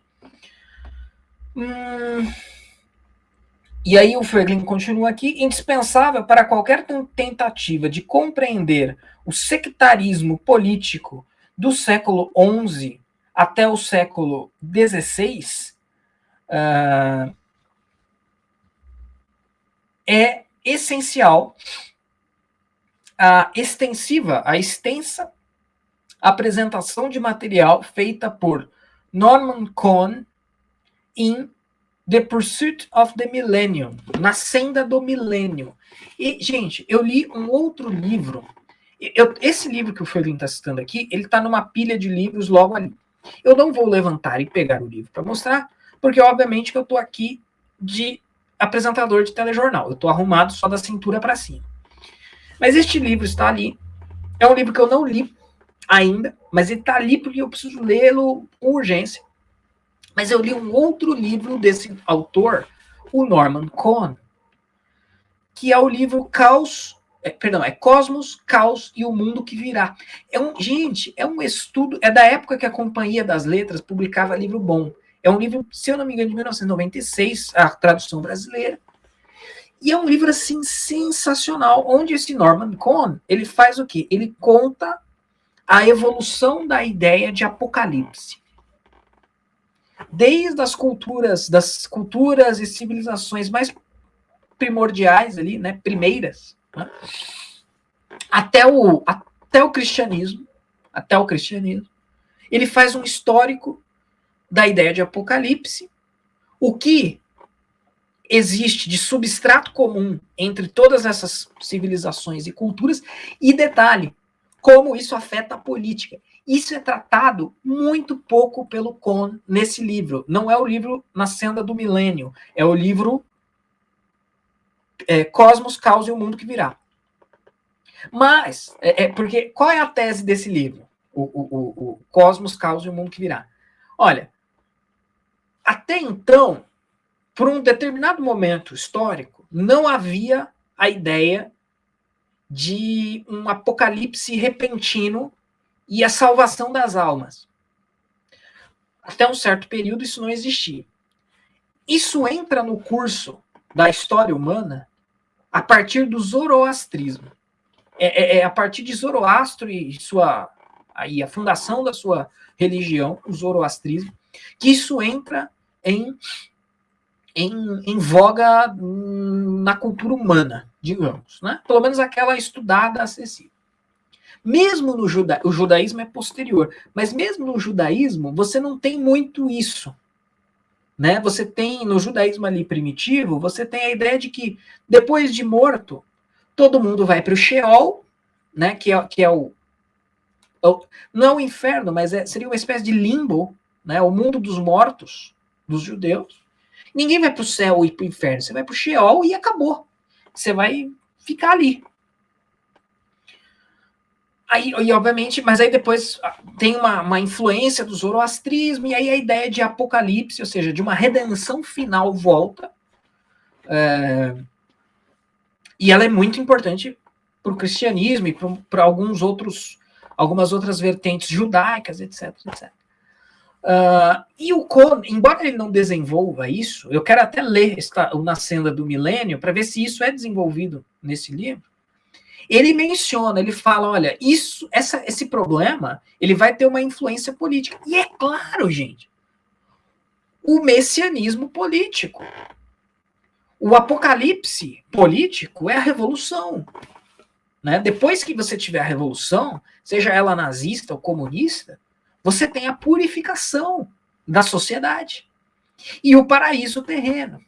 S2: E aí o Fögling continua aqui, indispensável para qualquer tentativa de compreender o sectarismo político do século XI até o século XVI, é essencial a extensa apresentação de material feita por Norman Cohn em The Pursuit of the Millennium, Na Senda do Milênio. E, gente, eu li um outro livro. Esse livro que o Fögling está citando aqui, ele está numa pilha de livros logo ali. Eu não vou levantar e pegar o livro para mostrar, porque, obviamente, que eu estou aqui de apresentador de telejornal. Eu estou arrumado só da cintura para cima. Mas este livro está ali. É um livro que eu não li ainda, mas ele está ali porque eu preciso lê-lo com urgência. Mas eu li um outro livro desse autor, o Norman Cohn, que é o livro Cosmos, Caos e o Mundo que Virá. Gente, é um estudo, é da época que a Companhia das Letras publicava livro bom. É um livro, se eu não me engano, de 1996, a tradução brasileira. E é um livro, assim, sensacional, onde esse Norman Cohn, ele faz o quê? Ele conta a evolução da ideia de apocalipse. Desde das culturas e civilizações mais primordiais ali, né, primeiras, né, até o cristianismo, ele faz um histórico da ideia de apocalipse, o que existe de substrato comum entre todas essas civilizações e culturas, e detalhe, como isso afeta a política. Isso é tratado muito pouco pelo Cohn nesse livro. Não é o livro Na Senda do Milênio, é o livro Cosmos, Caos e o Mundo que Virá. Mas, porque qual é a tese desse livro? O Cosmos, Caos e o Mundo que Virá. Olha, até então, por um determinado momento histórico, não havia a ideia de um apocalipse repentino e a salvação das almas. Até um certo período isso não existia. Isso entra no curso da história humana a partir do zoroastrismo. A partir de Zoroastro e sua aí a fundação da sua religião, o zoroastrismo, que isso entra em voga na cultura humana, digamos, né? Pelo menos aquela estudada, acessível. Mesmo no o judaísmo é posterior, mas mesmo no judaísmo você não tem muito isso, né? Você tem no judaísmo ali primitivo, você tem a ideia de que depois de morto todo mundo vai para o Sheol, né? Que é não é o inferno, mas seria uma espécie de limbo, né? O mundo dos mortos dos judeus. Ninguém vai para o céu e para o inferno, você vai para o Sheol e acabou. Você vai ficar ali. Aí, e obviamente, mas aí depois tem uma influência do zoroastrismo, e aí a ideia de apocalipse, ou seja, de uma redenção final volta. E ela é muito importante para o cristianismo e para algumas outras vertentes judaicas, etc, etc. E o Cohn, embora ele não desenvolva isso, eu quero até ler o Na Senda do Milênio para ver se isso é desenvolvido nesse livro. Ele menciona, ele fala, olha, esse problema, ele vai ter uma influência política. E é claro, gente, o messianismo político. O apocalipse político é a revolução. Né? Depois que você tiver a revolução, seja ela nazista ou comunista, você tem a purificação da sociedade e o paraíso terreno.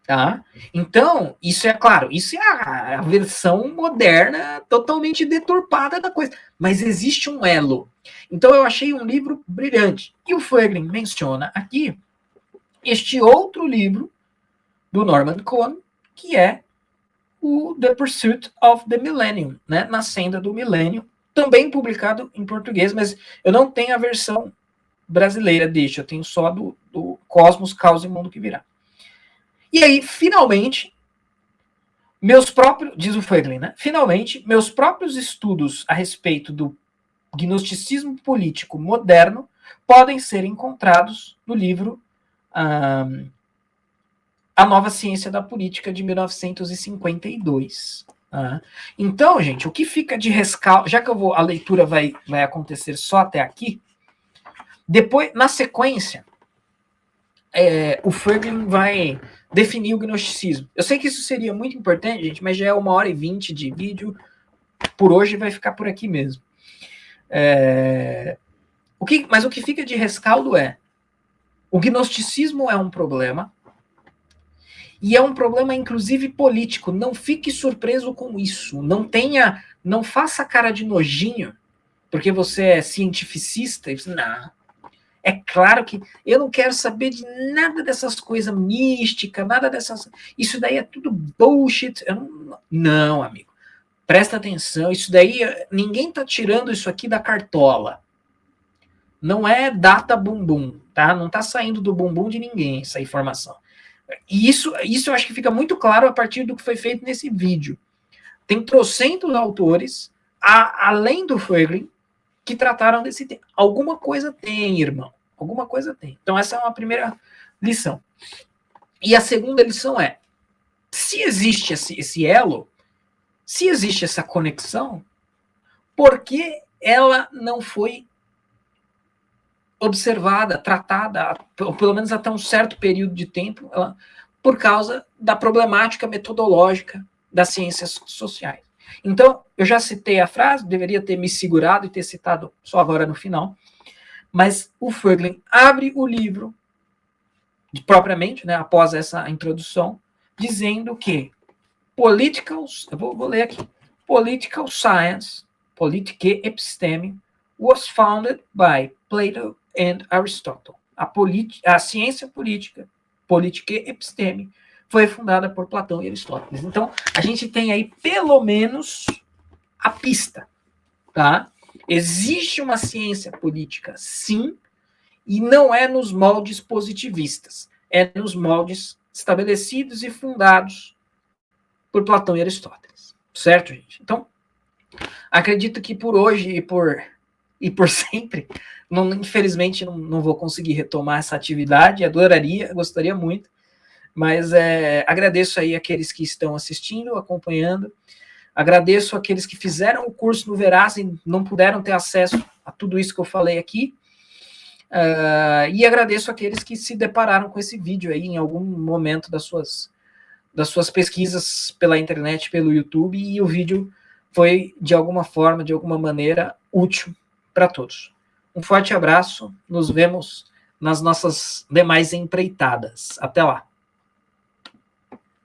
S2: Tá? Então, isso é claro, isso é a versão moderna, totalmente deturpada da coisa. Mas existe um elo. Então, eu achei um livro brilhante. E o Fögling menciona aqui este outro livro do Norman Cohn, que é o The Pursuit of the Millennium, né? Na Senda do Milênio, também publicado em português, mas eu não tenho a versão brasileira deste, eu tenho só do Cosmos, Caos e Mundo que Virá. E aí, finalmente, diz o Fögling, né? Finalmente, meus próprios estudos a respeito do gnosticismo político moderno podem ser encontrados no livro A Nova Ciência da Política, de 1952. Então, gente, o que fica de rescaldo, já que a leitura vai acontecer só até aqui, depois, na sequência, o Fögling vai definir o gnosticismo. Eu sei que isso seria muito importante, gente, mas já é 1h20 de vídeo. Por hoje vai ficar por aqui mesmo. Mas o que fica de rescaldo o gnosticismo é um problema, e é um problema, inclusive, político. Não fique surpreso com isso. Não faça cara de nojinho, porque você é cientificista. Não. É claro que eu não quero saber de nada dessas coisas místicas, nada dessas... Isso daí é tudo bullshit. Não, amigo. Presta atenção. Isso daí, ninguém está tirando isso aqui da cartola. Não é data bumbum, tá? Não está saindo do bumbum de ninguém essa informação. E isso eu acho que fica muito claro a partir do que foi feito nesse vídeo. Tem trocentos autores, além do Fögling, que trataram desse tema. Alguma coisa tem, irmão. Alguma coisa tem. Então, essa é uma primeira lição. E a segunda lição se existe esse elo, se existe essa conexão, por que ela não foi observada, tratada, ou pelo menos até um certo período de tempo, por causa da problemática metodológica das ciências sociais? Então, eu já citei a frase, deveria ter me segurado e ter citado só agora no final, mas o Fögling abre o livro, propriamente, né, após essa introdução, dizendo que eu vou ler aqui, political science, politique episteme, was founded by Plato and Aristotle. A ciência política, politique episteme, foi fundada por Platão e Aristóteles. Então, a gente tem aí, pelo menos, a pista, tá? Existe uma ciência política, sim, e não é nos moldes positivistas, é nos moldes estabelecidos e fundados por Platão e Aristóteles. Certo, gente? Então, acredito que por hoje e por sempre, infelizmente não vou conseguir retomar essa atividade, gostaria muito, mas agradeço aí aqueles que estão assistindo, acompanhando.
S1: Agradeço aqueles que fizeram o curso no Veraz e não puderam ter acesso a tudo isso que eu falei aqui. E agradeço aqueles que se depararam com esse vídeo aí em algum momento das suas pesquisas pela internet, pelo YouTube, e o vídeo foi, de alguma forma, de alguma maneira, útil para todos. Um forte abraço, nos vemos nas nossas demais empreitadas. Até lá!